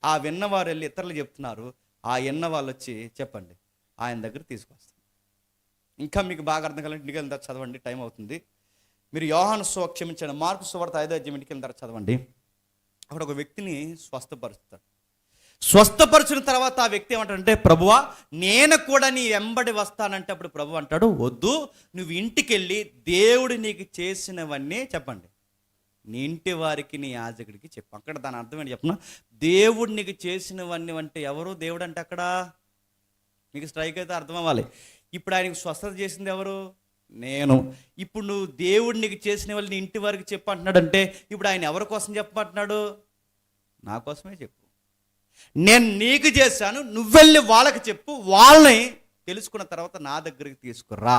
ఆ విన్నవారు వెళ్ళి ఇతరులు చెప్తున్నారు, ఆ విన్న వాళ్ళు వచ్చి చెప్పండి ఆయన దగ్గర తీసుకొస్తారు. ఇంకా మీకు బాగా అర్థం కావాలంటే ఇంటికి వెళ్ళిన తర్వాత చదవండి, టైం అవుతుంది. మీరు యోహాను క్షమించండి, మార్కు సువార్త 5వ అధ్యాయం ఇంటికి వెళ్ళిన తర్వాత చదవండి. అక్కడ ఒక వ్యక్తిని స్వస్థపరుస్తాడు. స్వస్థపరిచిన తర్వాత ఆ వ్యక్తి ఏమంటాడంటే, ప్రభువా నేను కూడా నీ వెంబడి వస్తానంటే అప్పుడు ప్రభు అంటాడు, వద్దు, నువ్వు ఇంటికి వెళ్ళి దేవుడు నీకు చేసినవన్నీ చెప్పండి నీ ఇంటి వారికి, నీ యాజకుడికి చెప్పు. అక్కడ దాని అర్థం ఏంటి చెప్పిన? దేవుడు నీకు చేసినవన్నీ అంటే ఎవరు దేవుడు అంటే? అక్కడ మీకు స్ట్రైక్ అయితే అర్థం అవ్వాలి. ఇప్పుడు ఆయనకు స్వస్థత చేసింది ఎవరు? నేను. ఇప్పుడు నువ్వు దేవుడు నీకు చేసిన వాళ్ళు నీ ఇంటి వారికి చెప్పు అంటున్నాడంటే ఇప్పుడు ఆయన ఎవరి కోసం చెప్పమంటున్నాడు? నా కోసమే చెప్పు. నేను నీకు చేశాను, నువ్వెళ్ళి వాళ్ళకి చెప్పు, వాళ్ళని తెలుసుకున్న తర్వాత నా దగ్గరికి తీసుకురా.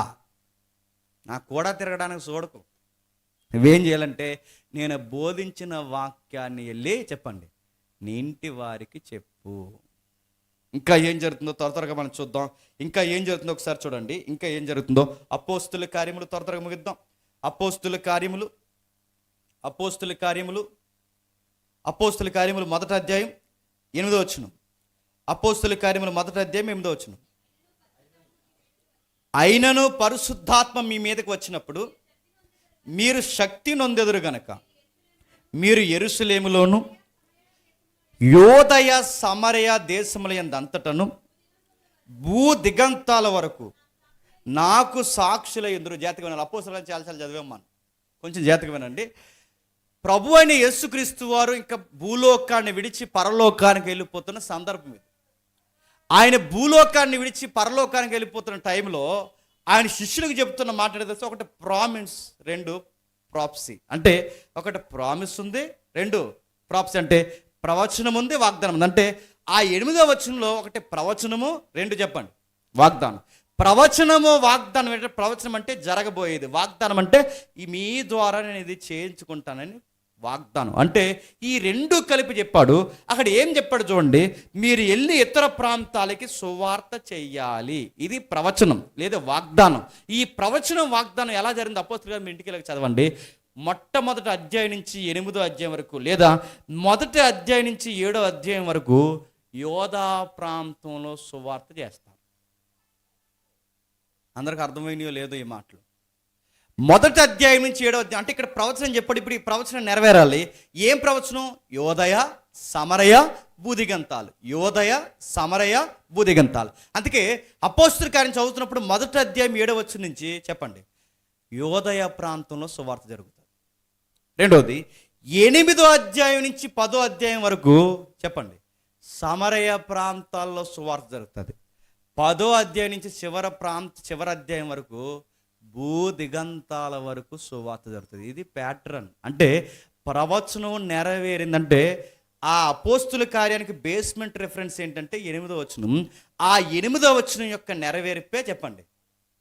నా కూడా తిరగడానికి చూడకు. నువ్వేం చేయాలంటే నేను బోధించిన వాక్యాన్ని వెళ్ళి చెప్పండి, నీ ఇంటి వారికి చెప్పు. ఇంకా ఏం జరుగుతుందో త్వరగా మనం చూద్దాం. ఇంకా ఏం జరుగుతుందో ఒకసారి చూడండి. ఇంకా ఏం జరుగుతుందో అపోస్తుల కార్యములు త్వరగా ముగిద్దాం. అపోస్తుల కార్యములు మొదటి అధ్యాయం 8వ వచనం. అపోస్తుల కార్యములు మొదటి అధ్యాయం 8వ వచనం. అయినను పరిశుద్ధాత్మ మీ మీదకి వచ్చినప్పుడు మీరు శక్తి నొందెదరు గనక మీరు యెరూషలేములోను యోదయ సమరయ దేశముల యందంతటను భూ దిగంతాల వరకు నాకు సాక్షుల యందురు. జాతకం వినాలి. అపోస్తులను చాలా చదివాం మనం, కొంచెం జాతకం వినండి. ప్రభు అయిన యేసుక్రీస్తు వారు ఇంకా భూలోకాన్ని విడిచి పరలోకానికి వెళ్ళిపోతున్న సందర్భం ఇది. ఆయన భూలోకాన్ని విడిచి పరలోకానికి వెళ్ళిపోతున్న టైంలో ఆయన శిష్యులకు చెప్తున్న మాట ఏదో, ఒకటి ప్రామిస్, 2 ప్రాప్సీ. అంటే ఒకటి ప్రామిస్ ఉంది, 2 ప్రాప్సీ. అంటే ప్రవచనం ఉంది, వాగ్దానం ఉంది. అంటే ఆ 8వ వచనంలో ఒకటి ప్రవచనము, 2 చెప్పండి వాగ్దానం. ప్రవచనము వాగ్దానం అంటే, ప్రవచనం అంటే జరగబోయేది, వాగ్దానం అంటే మీ ద్వారా నేను ఇది చేయించుకుంటానని వాగ్దానం. అంటే ఈ 2 కలిపి చెప్పాడు. అక్కడ ఏం చెప్పాడు చూడండి, మీరు వెళ్ళి ఇతర ప్రాంతాలకి సువార్త చెయ్యాలి. ఇది ప్రవచనం లేదా వాగ్దానం. ఈ ప్రవచనం వాగ్దానం ఎలా జరిగింది అపోస్తలుల మీ ఇంటికి వెళ్ళి చదవండి. మొట్టమొదటి అధ్యాయం నుంచి 8వ అధ్యాయం వరకు, లేదా మొదటి అధ్యాయం నుంచి 7వ అధ్యాయం వరకు యోధా ప్రాంతంలో సువార్త చేస్తారు. అందరికి అర్థమైనయో లేదో ఈ మాటలు. మొదటి అధ్యాయం నుంచి 7వ అధ్యాయం అంటే ఇక్కడ ప్రవచనం చెప్పాడు. ఇప్పుడు ఈ ప్రవచనం నెరవేరాలి. ఏం ప్రవచనం? యోదయ సమరయ భూదిగంతాలు. యోదయ సమరయ భూదిగంతాలు. అందుకే అపోస్తలుల కార్యం చదువుతున్నప్పుడు మొదటి అధ్యాయం 7వ వచనం నుంచి చెప్పండి, యోదయ ప్రాంతంలో సువార్త జరుగుతుంది. రెండవది 8వ అధ్యాయం నుంచి 10వ అధ్యాయం వరకు చెప్పండి, సమరయ ప్రాంతాల్లో సువార్త జరుగుతుంది. 10వ అధ్యాయం నుంచి చివరి అధ్యాయం వరకు భూ దిగంతాల వరకు సువార్త జరుగుతుంది. ఇది ప్యాటర్న్. అంటే ప్రవచనం నెరవేరిందంటే ఆ అపోస్తుల కార్యానికి బేస్మెంట్ రెఫరెన్స్ ఏంటంటే 8వ వచనం. ఆ 8వ వచనం యొక్క నెరవేర్పే చెప్పండి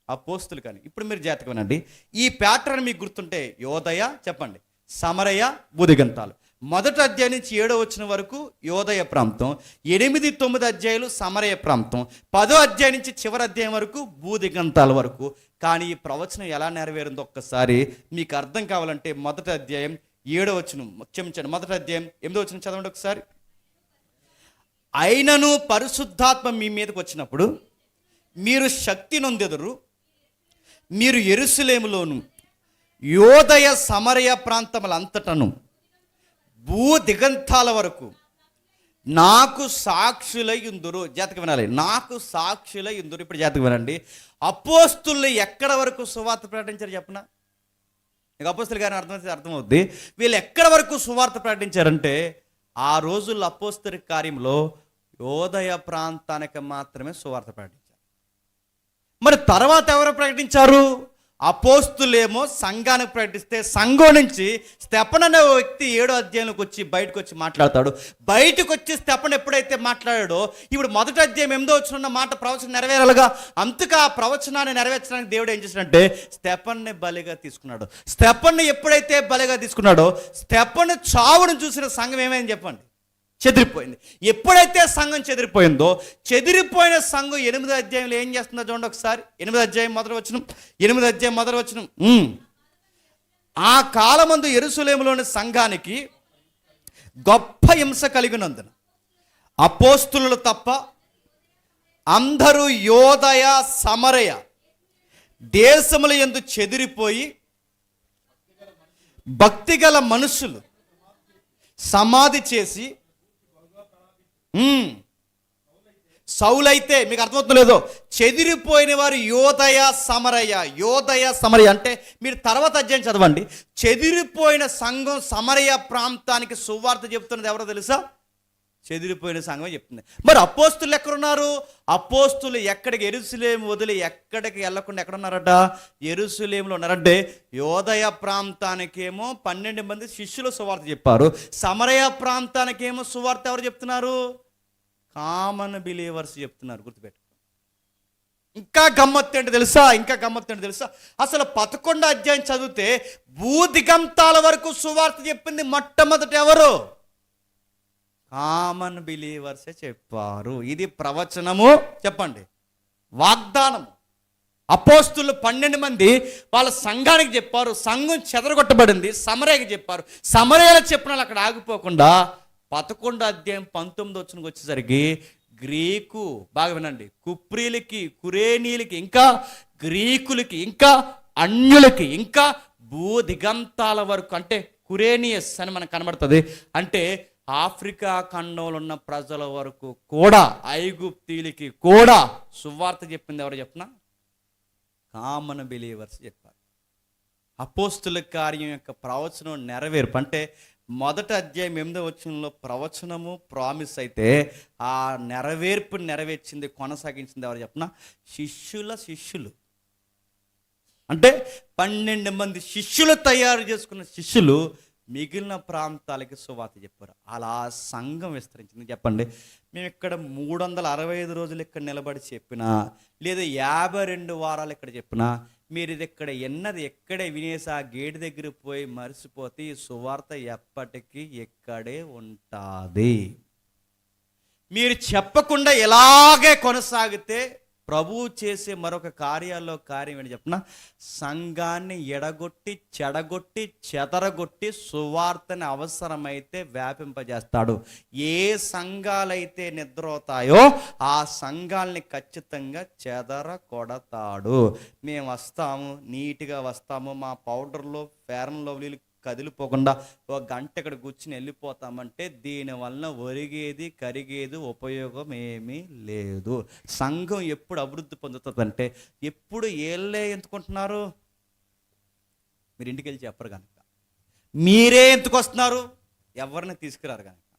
అపోస్తుల కార్యం. ఇప్పుడు మీరు జాగ్రత్తగా వినండి. ఈ ప్యాటర్న్ మీకు గుర్తుంటే యోదయ చెప్పండి, సమరయ భూదిగంతాలు. మొదటి అధ్యాయం నుంచి 7వ వచనం వరకు యోదయ ప్రాంతం, 8, 9 అధ్యాయులు సమరయ ప్రాంతం, 10వ అధ్యాయం నుంచి చివరి అధ్యాయం వరకు భూదిగంతాల వరకు. కానీ ఈ ప్రవచనం ఎలా నెరవేరిందో ఒక్కసారి మీకు అర్థం కావాలంటే మొదటి అధ్యాయం 7వ వచనం, క్షమించండి, మొదటి అధ్యాయం 8వ వచనం చదవండి ఒకసారి. అయినను పరిశుద్ధాత్మ మీ మీదకి వచ్చినప్పుడు మీరు శక్తి నొందెదరు, మీరు యెరూషలేములోను యోదయ సమరయ ప్రాంతములంతటను భూ దిగంతాల వరకు నాకు సాక్షులై యుందురు. జాతక వినాలి, నాకు సాక్షులై యుందురు. ఇప్పుడు జాతక వినండి. అపోస్తులు ఎక్కడ వరకు సువార్త ప్రకటించారు చెప్పనా? మీకు అపోస్తులు గారిని అర్థమవుద్ది. వీళ్ళు ఎక్కడ వరకు సువార్త ప్రకటించారంటే ఆ రోజుల్లో అపోస్తుల కార్యంలో యోదయ ప్రాంతానికి మాత్రమే సువార్త ప్రకటించారు. మరి తర్వాత ఎవరు ప్రకటించారు? అపోస్తులేమో సంఘానికి ప్రకటిస్తే సంఘం నుంచి స్తెఫను అనే వ్యక్తి 7వ అధ్యాయంలోకి వచ్చి బయటకు వచ్చి మాట్లాడతాడు. బయటకు వచ్చి స్తెఫను ఎప్పుడైతే మాట్లాడాడో ఇప్పుడు మొదటి అధ్యాయం 8వ వచనం మాట ప్రవచనం నెరవేరాలిగా. అంతగా ఆ ప్రవచనాన్ని నెరవేర్చడానికి దేవుడు ఏం చేసినట్టే స్తెఫన్ని బలిగా తీసుకున్నాడు. స్తెఫన్ని ఎప్పుడైతే బలిగా తీసుకున్నాడో స్తెఫను చావును చూసిన సంఘం ఏమైంది చెప్పండి? చెదిరిపోయింది. ఎప్పుడైతే సంఘం చెదిరిపోయిందో, చెదిరిపోయిన సంఘం 8వ అధ్యాయంలో ఏం చేస్తుందో చూడండి ఒకసారి. 8వ అధ్యాయం మొదటి వచనం. ఆ కాలమందు యెరూషలేములోని సంఘానికి గొప్ప హింస కలిగినందున అపోస్తులు తప్ప అందరూ యోదయ సమరయ దేశముల యందు చెదిరిపోయి భక్తిగల మనుషులు సమాధి చేసి, సౌలైతే మీకు అర్థమవుతుందో లేదో, చెదిరిపోయిన వారు యోదయ సమరయ అంటే మీరు తర్వాత అధ్యాయం చదవండి. చెదిరిపోయిన సంఘం సమరయ ప్రాంతానికి సువార్త చెప్తున్నది ఎవరో తెలుసా? చెదిరిపోయిన సంఘం చెప్తుంది. మరి అపోస్తులు ఎక్కడున్నారు? అపోస్తులు ఎక్కడికి? యెరూషలేము వదిలి ఎక్కడికి వెళ్ళకుండా ఎక్కడున్నారట? యెరూషలేములో ఉన్నారంటే యోదయ ప్రాంతానికేమో 12 మంది శిష్యులు సువార్త చెప్పారు. సమరయ ప్రాంతానికేమో సువార్త ఎవరు చెప్తున్నారు? కామన్ బిలీవర్స్ చెప్తున్నారు. గుర్తుపెట్టు. ఇంకా గమ్మత్తు ఏంటి తెలుసా? అసలు 11 అధ్యాయం చదివితే భూదిగంతాల వరకు సువార్త చెప్పింది మొట్టమొదట ఎవరు? కామన్ బిలీవర్సే చెప్పారు. ఇది ప్రవచనము, చెప్పండి, వాగ్దానము. అపోస్తులు 12 మంది వాళ్ళ సంఘానికి చెప్పారు. సంఘం చెదరగొట్టబడింది. సమరయకి చెప్పారు. సమరయలో చెప్పిన వాళ్ళు అక్కడ ఆగిపోకుండా 11 అధ్యాయం 19 వచనంకి వచ్చేసరికి గ్రీకు, బాగా వినండి, కుప్రీలకి, కురేనీలకి, ఇంకా గ్రీకులకి, ఇంకా అన్యులకి, ఇంకా భూదిగంతాల వరకు, అంటే కురేనియస్ అని మనకు కనబడుతుంది. అంటే ఆఫ్రికా ఖండంలో ఉన్న ప్రజల వరకు కూడా, ఐగుప్తీలకి కూడా సువార్త చెప్పింది ఎవరు చెప్పినా? కామన్ బిలీవర్స్ చెప్పారు. అపోస్తుల కార్యం యొక్క ప్రవచనం నెరవేర్పు, అంటే మొదటి అధ్యాయం 8వ వచనంలో ప్రవచనము ప్రామిస్ అయితే, ఆ నెరవేర్పు నెరవేర్చింది, కొనసాగించింది ఎవరు చెప్పినా? శిష్యులు. అంటే 12 మంది శిష్యులు తయారు చేసుకున్న శిష్యులు మిగిలిన ప్రాంతాలకి సువార్త చెప్పారు. అలా సంఘం విస్తరించింది. చెప్పండి, మేము ఇక్కడ 365 రోజులు ఇక్కడ నిలబడి చెప్పినా, లేదా 52 వారాలు ఇక్కడ చెప్పినా, మీరు ఇది ఇక్కడ ఎన్నది ఎక్కడే వినేసి ఆ గేటు దగ్గర పోయి మరిసిపోతే ఈ సువార్త ఎప్పటికీ ఇక్కడే ఉంటుంది. మీరు చెప్పకుండా ఇలాగే కొనసాగితే ప్రభువు చేసే మరొక కార్యాల్లో కార్యం ఏంటి చెప్పిన? సంఘాన్ని ఎడగొట్టి, చెదరగొట్టి సువార్తని అవసరమైతే వ్యాపింపజేస్తాడు. ఏ సంఘాలైతే నిద్రపోతాయో ఆ సంఘాలని ఖచ్చితంగా చెదరగొడతాడు. మేము వస్తాము, నీట్గా వస్తాము, మా పౌడర్లో ఫెయిర్ అండ్ లవ్లీలు కదిలిపోకుండా ఒక గంట ఇక్కడ కూర్చుని వెళ్ళిపోతామంటే దీనివల్ల ఒరిగేది, కరిగేది ఉపయోగం ఏమీ లేదు. సంఘం ఎప్పుడు అభివృద్ధి పొందుతుందంటే, ఎప్పుడు ఏళ్ళే ఎందుకుంటున్నారు? మీరు ఇంటికి వెళ్ళి చెప్పరు కనుక. మీరే ఎందుకు వస్తున్నారు? ఎవరిని తీసుకురారు కనుక.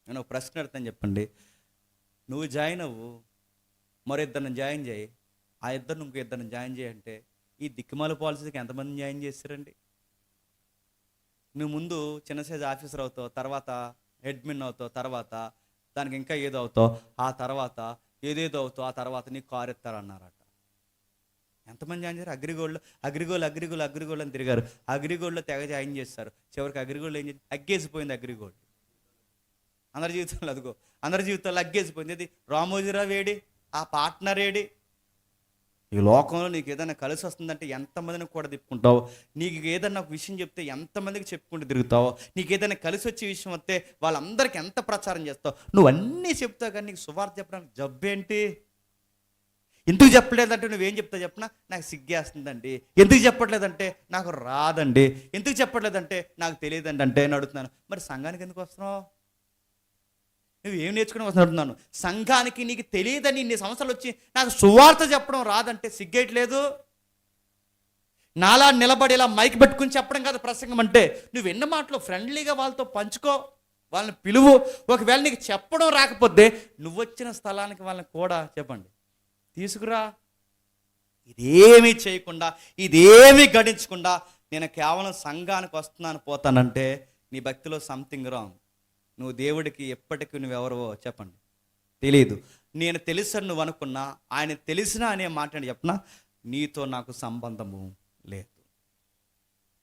నేను ఒక ప్రశ్న అడుగుతాను, చెప్పండి. నువ్వు జాయిన్ అవ్వు, మరో ఇద్దరిని జాయిన్ చేయి, ఆ ఇద్దరు ఇంకో ఇద్దరిని జాయిన్ చేయంటే ఈ దిక్కుమాల పాలసీకి ఎంతమంది జాయిన్ చేస్తారండి? నువ్వు ముందు చిన్న సైజ్ ఆఫీసర్ అవుతావు, తర్వాత అడ్మిన్ అవుతావు, తర్వాత దానికి ఇంకా ఏదో అవుతావు, ఆ తర్వాత ఏదేదో అవుతావు, ఆ తర్వాత నీకు కారు ఎత్తారన్నారట. ఎంతమంది జాయిన్ చేశారు? అగ్రిగోల్డ్ అని తిరిగారు. అగ్రిగోల్డ్లో తెగ జాయిన్ చేస్తారు. చివరికి అగ్రిగోల్డ్ ఏం చేసి అగ్గేసిపోయింది. అగ్రిగోల్డ్ అందరి జీవితంలో అగ్గేసిపోయింది. ఇది రామోజీరావు ఏడి, ఆ పార్ట్నర్ ఏడి? ఈ లోకంలో నీకు ఏదైనా కలిసి వస్తుందంటే ఎంతమందిని కూడా తిప్పుకుంటావు. నీకు ఏదైనా ఒక విషయం చెప్తే ఎంతమందికి చెప్పుకుంటూ తిరుగుతావు. నీకు ఏదైనా కలిసి వచ్చే విషయం వస్తే వాళ్ళందరికీ ఎంత ప్రచారం చేస్తావు. నువ్వు అన్నీ చెప్తావు, కానీ నీకు సువార్త చెప్పడానికి జబ్బేంటి? ఎందుకు చెప్పలేదంటే నువ్వేం చెప్తావు చెప్పినా? నాకు సిగ్గేస్తుందండి. ఎందుకు చెప్పట్లేదంటే నాకు రాదండి. ఎందుకు చెప్పట్లేదంటే నాకు తెలియదండి అంటే నేను అడుగుతున్నాను. మరి సంఘానికి ఎందుకు వస్తున్నావు? నువ్వు ఏం నేర్చుకుని వస్తున్నాను? సంఘానికి నీకు తెలియదని ఇన్ని సంవత్సరాలు వచ్చి నాకు సువార్త చెప్పడం రాదంటే సిగ్గేయట్లేదు? నాలా నిలబడి ఇలా మైక్ పెట్టుకుని చెప్పడం కాదు ప్రసంగం అంటే. నువ్వు ఎన్న మాటలు ఫ్రెండ్లీగా వాళ్ళతో పంచుకో, వాళ్ళని పిలువు. ఒకవేళ నీకు చెప్పడం రాకపోతే నువ్వు వచ్చిన స్థలానికి వాళ్ళని కూడా చెప్పండి, తీసుకురా. ఇదేమీ చేయకుండా, ఇదేమీ గడించకుండా నేను కేవలం సంఘానికి వస్తున్నాను పోతానంటే నీ భక్తిలో సంథింగ్ రాంగ్. నువ్వు దేవుడికి ఎప్పటికీ నువ్వెవరవో చెప్పండి తెలియదు. నేను తెలుసని నువ్వు అనుకున్నా, ఆయన తెలిసినా అనే మాట చెప్పినా నీతో నాకు సంబంధము లేదు.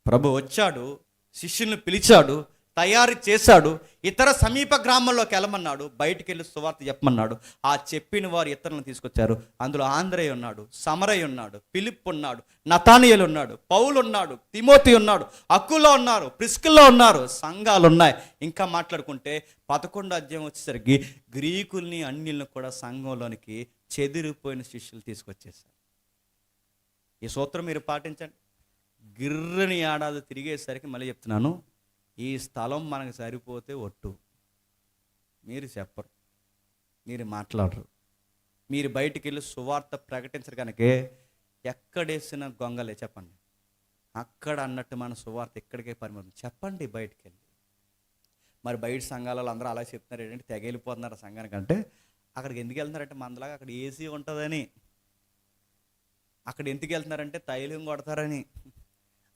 ప్రభు వచ్చాడు, శిష్యుల్ని పిలిచాడు, తయారు చేశాడు, ఇతర సమీప గ్రామాల్లోకి వెళ్ళమన్నాడు, బయటికి వెళ్ళి సువార్త చెప్పమన్నాడు. ఆ చెప్పిన వారు ఇతరులను తీసుకొచ్చారు. అందులో ఆంద్రేయ ఉన్నాడు, సమరయ్య ఉన్నాడు, ఫిలిప్ ఉన్నాడు, నతానియేలు ఉన్నాడు, పౌలు ఉన్నాడు, తిమోతి ఉన్నాడు, అక్కులో ఉన్నారు, ప్రిస్కిల్లో ఉన్నారు, సంఘాలు ఉన్నాయి. ఇంకా మాట్లాడుకుంటే 11 అధ్యాయం వచ్చేసరికి గ్రీకుల్ని, అన్యుల్ని కూడా సంఘంలోనికి చెదిరిపోయిన శిష్యులు తీసుకొచ్చేసారు. ఈ సూత్రం మీరు పాటించండి. గిర్రని ఏడాది తిరిగేసరికి మళ్ళీ చెప్తున్నాను, ఈ స్థలం మనకు సరిపోతే ఒట్టు. మీరు చెప్పరు, మీరు మాట్లాడరు, మీరు బయటికి వెళ్ళి సువార్త ప్రకటించరు. కనుక ఎక్కడేసిన గొంగలే చెప్పండి, అక్కడ అన్నట్టు మన సువార్త ఎక్కడికే పరిమితం. చెప్పండి బయటికి వెళ్ళి. మరి బయట సంఘాలలో అందరూ అలా చెప్తున్నారు ఏంటంటే తెగలిపోతున్నారు సంఘానికంటే. అక్కడికి ఎందుకు వెళ్తున్నారంటే మనలాగా అక్కడ ఏసీ ఉంటుందని. అక్కడ ఎందుకు వెళ్తున్నారంటే తైలం కొడతారని.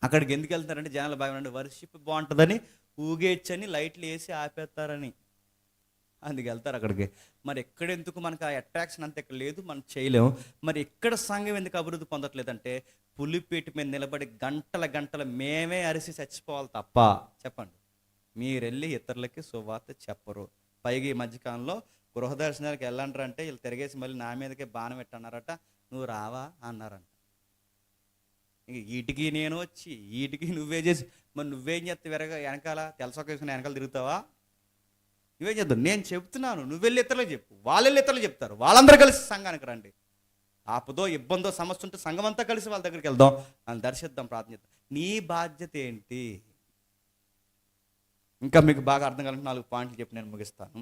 అక్కడికి ఎందుకు వెళ్తున్నారంటే జనాలు బాగా వర్షిప్ బాగుంటుందని, ఊగేచ్చని, లైట్లు వేసి ఆపేస్తారని. అందుకు వెళ్తారు అక్కడికి. మరి ఎక్కడెందుకు మనకు ఆ అట్రాక్షన్ అంత ఇక్కడ లేదు, మనం చేయలేము. మరి ఇక్కడ సంఘం ఎందుకు అభివృద్ధి పొందట్లేదంటే పులిపేట మీద నిలబడి గంటల గంటలు మేమే అరిసి చచ్చిపోవాలి తప్ప, చెప్పండి, మీరెళ్ళి ఇతరులకి సువార్త చెప్పరు. పైగా ఈ మధ్యకాలంలో గృహదర్శనానికి వెళ్ళంటారు అంటే వీళ్ళు తిరిగేసి మళ్ళీ నా మీదకే బాణం పెట్టన్నారట, నువ్వు రావా అన్నారంట. ఇంక వీటికి నేను వచ్చి వీటికి నువ్వే చేసి, మరి నువ్వేం చేస్తే వెనకాల తెలసొక్క వేసుకుని వెనకాల తిరుగుతావా? నువ్వేం చేద్దాం, నేను చెప్తున్నాను, నువ్వు వెళ్ళి ఇతరులకు చెప్పు, వాళ్ళు వెళ్ళి ఇతరులు చెప్తారు, వాళ్ళందరూ కలిసి సంఘానికి రండి. ఆపదో ఇబ్బందో సమస్య ఉంటే సంఘం అంతా కలిసి వాళ్ళ దగ్గరికి వెళ్దాం, వాళ్ళని దర్శిద్దాం, ప్రార్థన చేద్దాం. నీ బాధ్యత ఏంటి? ఇంకా మీకు బాగా అర్థం కావాలంటే 4 పాయింట్లు చెప్పి నేను ముగిస్తాను.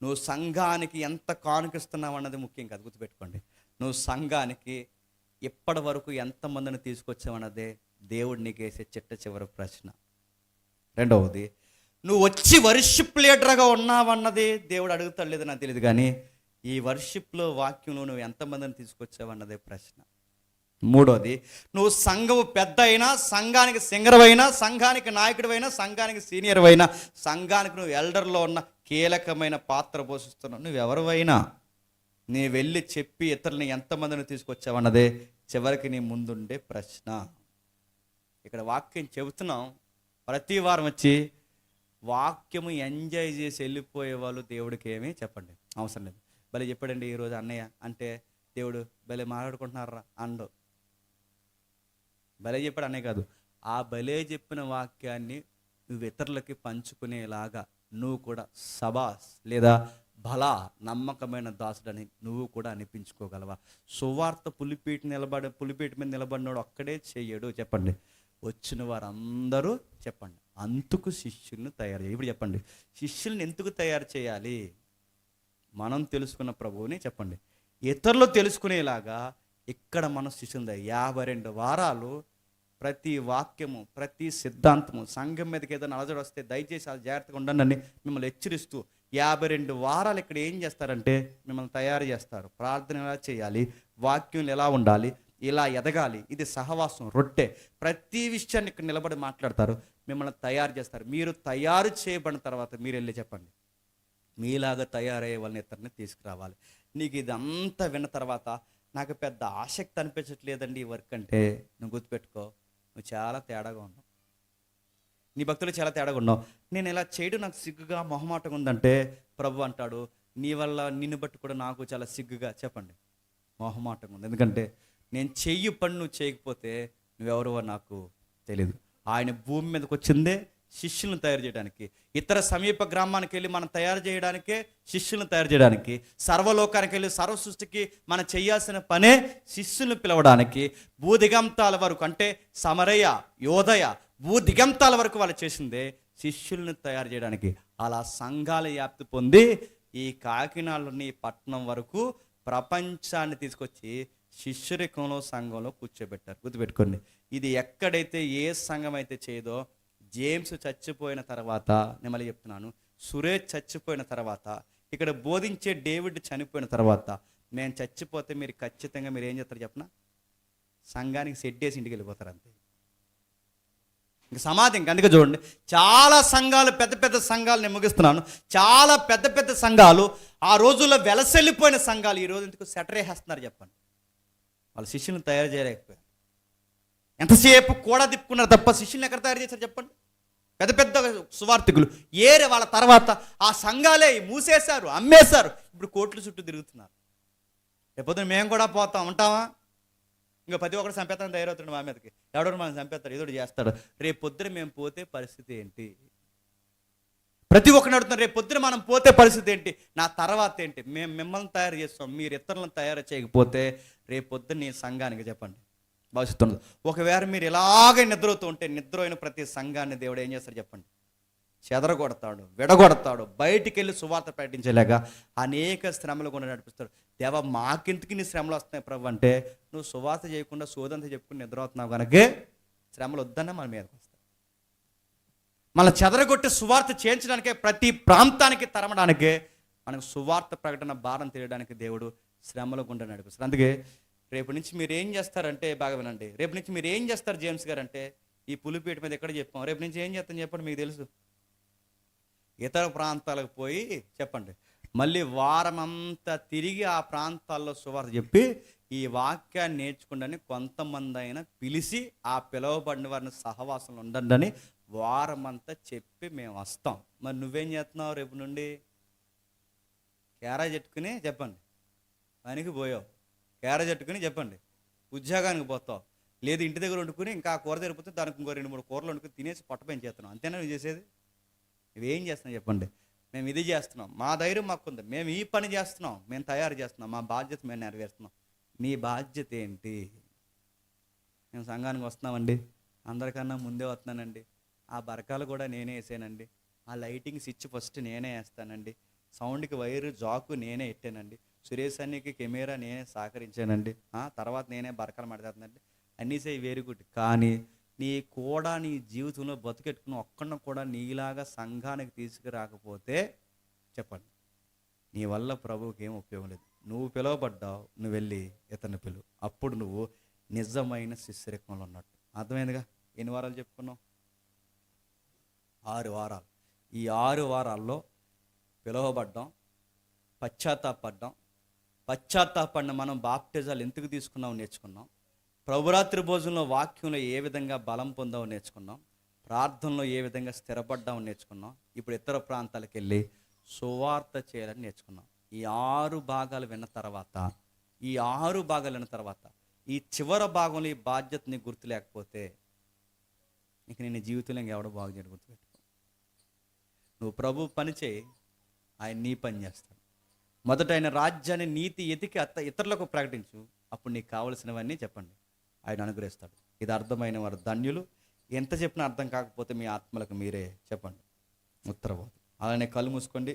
నువ్వు సంఘానికి ఎంత కానుకిస్తున్నావు అన్నది ముఖ్యం కాదు, గుర్తుపెట్టుకోండి. నువ్వు సంఘానికి ఇప్పటి వరకు ఎంతమందిని తీసుకొచ్చావన్నదే దేవుడు నీకు వేసే చివరి ప్రశ్న. రెండవది, నువ్వు వచ్చి వర్షిప్ లీడర్గా ఉన్నావన్నది దేవుడు అడుగుతాడు లేదో నాకు తెలియదు, కానీ ఈ వర్షిప్లో వాక్యంలో నువ్వు ఎంతమందిని తీసుకొచ్చావన్నదే ప్రశ్న. మూడోది, నువ్వు సంఘం పెద్ద అయినా, సంఘానికి సింగర్ అయినా, సంఘానికి నాయకుడు అయినా, సంఘానికి సీనియర్ అయినా, సంఘానికి నువ్వు ఎల్డర్లో ఉన్న కీలకమైన పాత్ర పోషిస్తున్నావు, నువ్వెవరివైనా నీ వెళ్ళి చెప్పి ఇతరులని ఎంతమందిని తీసుకొచ్చావన్నదే చివరికి నీ ముందుండే ప్రశ్న. ఇక్కడ వాక్యం చెబుతున్నాం, ప్రతి వారం వచ్చి వాక్యము ఎంజాయ్ చేసి వెళ్ళిపోయే వాళ్ళు దేవుడికి ఏమీ చెప్పండి అవసరం లేదు. భలే చెప్పాడండి ఈరోజు అన్నయ్య అంటే దేవుడు భలే మాట్లాడుకుంటున్నారా అండో, భలే చెప్పాడు అన్నయ్య కాదు, ఆ భలే చెప్పిన వాక్యాన్ని నువ్వు ఇతరులకి పంచుకునేలాగా నువ్వు కూడా సబాస్ లేదా బలా నమ్మకమైన దాసుడని నువ్వు కూడా అనిపించుకోగలవా? సువార్త పులిపేట మీద నిలబడినాడు ఒక్కడే చెయ్యడు, చెప్పండి, వచ్చిన వారందరూ చెప్పండి అంతకు శిష్యుల్ని తయారు చేయాలి. ఇప్పుడు చెప్పండి, శిష్యుల్ని ఎందుకు తయారు చేయాలి? మనం తెలుసుకున్న ప్రభువుని చెప్పండి ఇతరులు తెలుసుకునేలాగా ఇక్కడ మన శిష్యులు 52 వారాలు ప్రతి వాక్యము, ప్రతి సిద్ధాంతము, సంఘం మీదకి ఏదైనా అలజడి వస్తే దయచేసి అది జాగ్రత్తగా ఉండండి మిమ్మల్ని హెచ్చరిస్తూ 52 వారాలు ఇక్కడ ఏం చేస్తారంటే మిమ్మల్ని తయారు చేస్తారు. ప్రార్థన ఎలా చేయాలి, వాక్యం ఎలా ఉండాలి, ఇలా ఎదగాలి, ఇది సహవాసం, రొట్టె, ప్రతి విషయాన్ని ఇక్కడ నిలబడి మాట్లాడతారు, మిమ్మల్ని తయారు చేస్తారు. మీరు తయారు చేయబడిన తర్వాత మీరు వెళ్ళి చెప్పండి మీలాగా తయారయ్యే వాళ్ళని ఇతరుని తీసుకురావాలి. నీకు ఇదంతా విన్న తర్వాత నాకు పెద్ద ఆసక్తి అనిపించట్లేదండి ఈ వర్క్ అంటే, నువ్వు గుర్తుపెట్టుకో, నువ్వు చాలా తేడాగా ఉన్నావు, నీ భక్తులు చాలా తేడాగా ఉన్నావు. నేను ఇలా చేయడం నాకు సిగ్గుగా మొహమాటంగా ఉందంటే ప్రభు అంటాడు, నీ వల్ల నిన్ను బట్టి కూడా నాకు చాలా సిగ్గుగా చెప్పండి మొహమాటంగా ఉంది. ఎందుకంటే నేను చెయ్యి పని నువ్వు చేయకపోతే నువ్వెవరో నాకు తెలియదు. ఆయన భూమి మీదకి వచ్చిందే శిష్యులను తయారు చేయడానికి, ఇతర సమీప గ్రామానికి వెళ్ళి మనం తయారు చేయడానికే, శిష్యులను తయారు చేయడానికి, సర్వలోకానికి వెళ్ళి సర్వ సృష్టికి మనం చేయాల్సిన పనే శిష్యులను పిలవడానికి. భూదిగంతాల వరకు అంటే సమరయ, యోదయ, భూదిగంతాల వరకు వాళ్ళు చేసిందే శిష్యులను తయారు చేయడానికి. అలా సంఘాల వ్యాప్తి పొంది ఈ కాకినాడలోని పట్టణం వరకు ప్రపంచాన్ని తీసుకొచ్చి శిష్యరికంలో సంఘంలో కూర్చోబెట్టారు. గుర్తుపెట్టుకోండి, ఇది ఎక్కడైతే ఏ సంఘం అయితే చేయదో, జేమ్స్ చచ్చిపోయిన తర్వాత, నేను మళ్ళీ చెప్తున్నాను, సురేష్ చచ్చిపోయిన తర్వాత, ఇక్కడ బోధించే డేవిడ్ చనిపోయిన తర్వాత, నేను చచ్చిపోతే మీరు ఖచ్చితంగా మీరు ఏం చేస్తారు చెప్పనా, సంఘానికి సెడ్డేసి ఇంటికి వెళ్ళిపోతారు అంతే. ఇంక సమాధి ఇంక. అందుకే చూడండి, చాలా సంఘాలు, పెద్ద పెద్ద సంఘాలు, నేను ముగిస్తున్నాను, చాలా పెద్ద పెద్ద సంఘాలు ఆ రోజుల్లో వెలసెళ్ళిపోయిన సంఘాలు ఈరోజు ఎందుకు సెటరేసేస్తున్నారు చెప్పండి, వాళ్ళ శిష్యులను తయారు చేయలేకపోయారు. ఎంతసేపు కూడా తిప్పుకున్నారు తప్ప శిష్యులను ఎక్కడ తయారు చేశారు చెప్పండి? పెద్ద పెద్ద సువార్థికులు ఏరే వాళ్ళ తర్వాత ఆ సంఘాలే మూసేశారు, అమ్మేశారు, ఇప్పుడు కోట్ల చుట్టూ తిరుగుతున్నారు. రేపొద్దున మేము కూడా పోతాం ఉంటామా? ఇంకా ప్రతి ఒక్కరు చంపేస్తాను తయారవుతాడు మా మీదకి, ఎవడో మనం చంపేస్తాడు, ఏదో చేస్తాడు. రేపు పొద్దున మేము పోతే పరిస్థితి ఏంటి? ప్రతి ఒక్కరిని అడుగుతున్నారు, రేపు పొద్దున మనం పోతే పరిస్థితి ఏంటి, నా తర్వాత ఏంటి? మేము మిమ్మల్ని తయారు చేస్తాం, మీరు ఇతరులను తయారు చేయకపోతే రేపు పొద్దున నీ సంఘానికి చెప్పండి భవిష్యత్తు ఉండదు. ఒకవేళ మీరు ఇలాగే నిద్రవుతూ ఉంటే, నిద్రైన ప్రతి సంఘాన్ని దేవుడు ఏం చేస్తాడు చెప్పండి, చెదరగొడతాడు, విడగొడతాడు, బయటికి వెళ్ళి సువార్త ప్రకటించలేక అనేక శ్రమలు కూడా నడిపిస్తాడు. దేవ మాకెందుకు నీ శ్రమలు వస్తున్నాయి ప్రభు అంటే, నువ్వు సువార్త చేయకుండా సోదంతా చెప్పుకుని నిద్రవుతున్నావు కనుకే శ్రమలు వద్దన్నా మన మీదకి వస్తాయి. మన చెదరగొట్టి సువార్త చేయించడానికే, ప్రతి ప్రాంతానికి తరమడానికే, మనకు సువార్త ప్రకటన భారం తెలియడానికి దేవుడు శ్రమల గుండా నడిపిస్తాడు. అందుకే రేపు నుంచి మీరు ఏం చేస్తారంటే, బాగా వినండి, రేపు నుంచి మీరు ఏం చేస్తారు జేమ్స్ గారు అంటే, ఈ పులిపేట మీద ఎక్కడ చెప్పాం, రేపు నుంచి ఏం చేస్తాను చెప్పండి మీకు తెలుసు. ఇతర ప్రాంతాలకు పోయి చెప్పండి, మళ్ళీ వారమంతా తిరిగి ఆ ప్రాంతాల్లో సువార్త చెప్పి ఈ వాక్యాన్ని నేర్చుకుండని కొంతమంది అయినా పిలిచి ఆ పిలువబడిన వారిని సహవాసంలో ఉండండి అని వారమంతా చెప్పి మేము వస్తాం. మరి నువ్వేం చేస్తున్నావు? రేపు నుండి క్యారేజ్ ఎట్టుకుని చెప్పండి పనికి పోయావు, క్యారేజ్ ఎట్టుకుని చెప్పండి ఉద్యోగానికి పోతావు, లేదు ఇంటి దగ్గర వండుకుని ఇంకా ఆ కూర తెరిపోతే దానికి ఇంకో 2-3 కూరలు వండుకుని తినేసి పొట్ట పెంచేస్తున్నాం. అంతేనా నువ్వు చేసేది? నువ్వేం చేస్తున్నావు చెప్పండి? మేము ఇది చేస్తున్నాం, మా ధైర్యం మాకుంది, మేము ఈ పని చేస్తున్నాం, మేము తయారు చేస్తున్నాం, మా బాధ్యత మేము నెరవేరుస్తున్నాం. నీ బాధ్యత ఏంటి? మేము సంఘానికి వస్తున్నామండి, అందరికన్నా ముందే వస్తున్నానండి, ఆ బరకాలు కూడా నేనే వేసానండి, ఆ లైటింగ్ స్విచ్ ఫస్ట్ నేనే వేస్తానండి, సౌండ్కి వైరు జాకు నేనే ఎట్టానండి, సురేష్ అన్నికి కెమెరా నేనే సహకరించానండి, తర్వాత నేనే బరకలు మాట్లాడుతానండి, అన్నీ సే వెరీ గుడ్. కానీ నీ కూడా నీ జీవితంలో బతుకెట్టుకుని ఒక్కడిని కూడా నీలాగా సంఘానికి తీసుకురాకపోతే చెప్పండి, నీ వల్ల ప్రభువుకి ఏం ఉపయోగం లేదు. నువ్వు పిలువబడ్డావు, నువ్వు వెళ్ళి ఇతన్ని పిలువు, అప్పుడు నువ్వు నిజమైన శిష్యరికంలో ఉన్నట్టు. అర్థమైందిగా? ఎన్ని వారాలు చెప్పుకున్నావు? 6 వారాలు. ఈ 6 వారాల్లో పిలువబడ్డాం, పశ్చాత్తాపడిన మనం బాప్టిజాలు ఎందుకు తీసుకున్నావు నేర్చుకున్నాం, ప్రభురాత్రి భోజనంలో వాక్యంలో ఏ విధంగా బలం పొందావు నేర్చుకున్నాం, ప్రార్థనలో ఏ విధంగా స్థిరపడ్డావు నేర్చుకున్నాం, ఇప్పుడు ఇతర ప్రాంతాలకు వెళ్ళి సువార్త చేయాలని నేర్చుకున్నాం. ఈ 6 భాగాలు విన్న తర్వాత ఈ చివరి భాగంలో ఈ బాధ్యతని గుర్తు లేకపోతే ఇంక నేను జీవితంలో ఇంకెవడో బాగు చేయడం గుర్తుపెట్టుకో. నువ్వు ప్రభు పని చేయి, ఆయన నీ పని చేస్తాడు. మొదట ఆయన రాజ్యాన్ని నీతి ఎతికి ఇతరులకు ప్రకటించు, అప్పుడు నీకు కావలసినవన్నీ చెప్పండి ఆయన అనుగ్రహిస్తాడు. ఇది అర్థమైన వారు ధన్యులు. ఎంత చెప్పినా అర్థం కాకపోతే మీ ఆత్మలకు మీరే చెప్పండి ఉత్తరబోధ. అలానే కళ్ళు మూసుకోండి.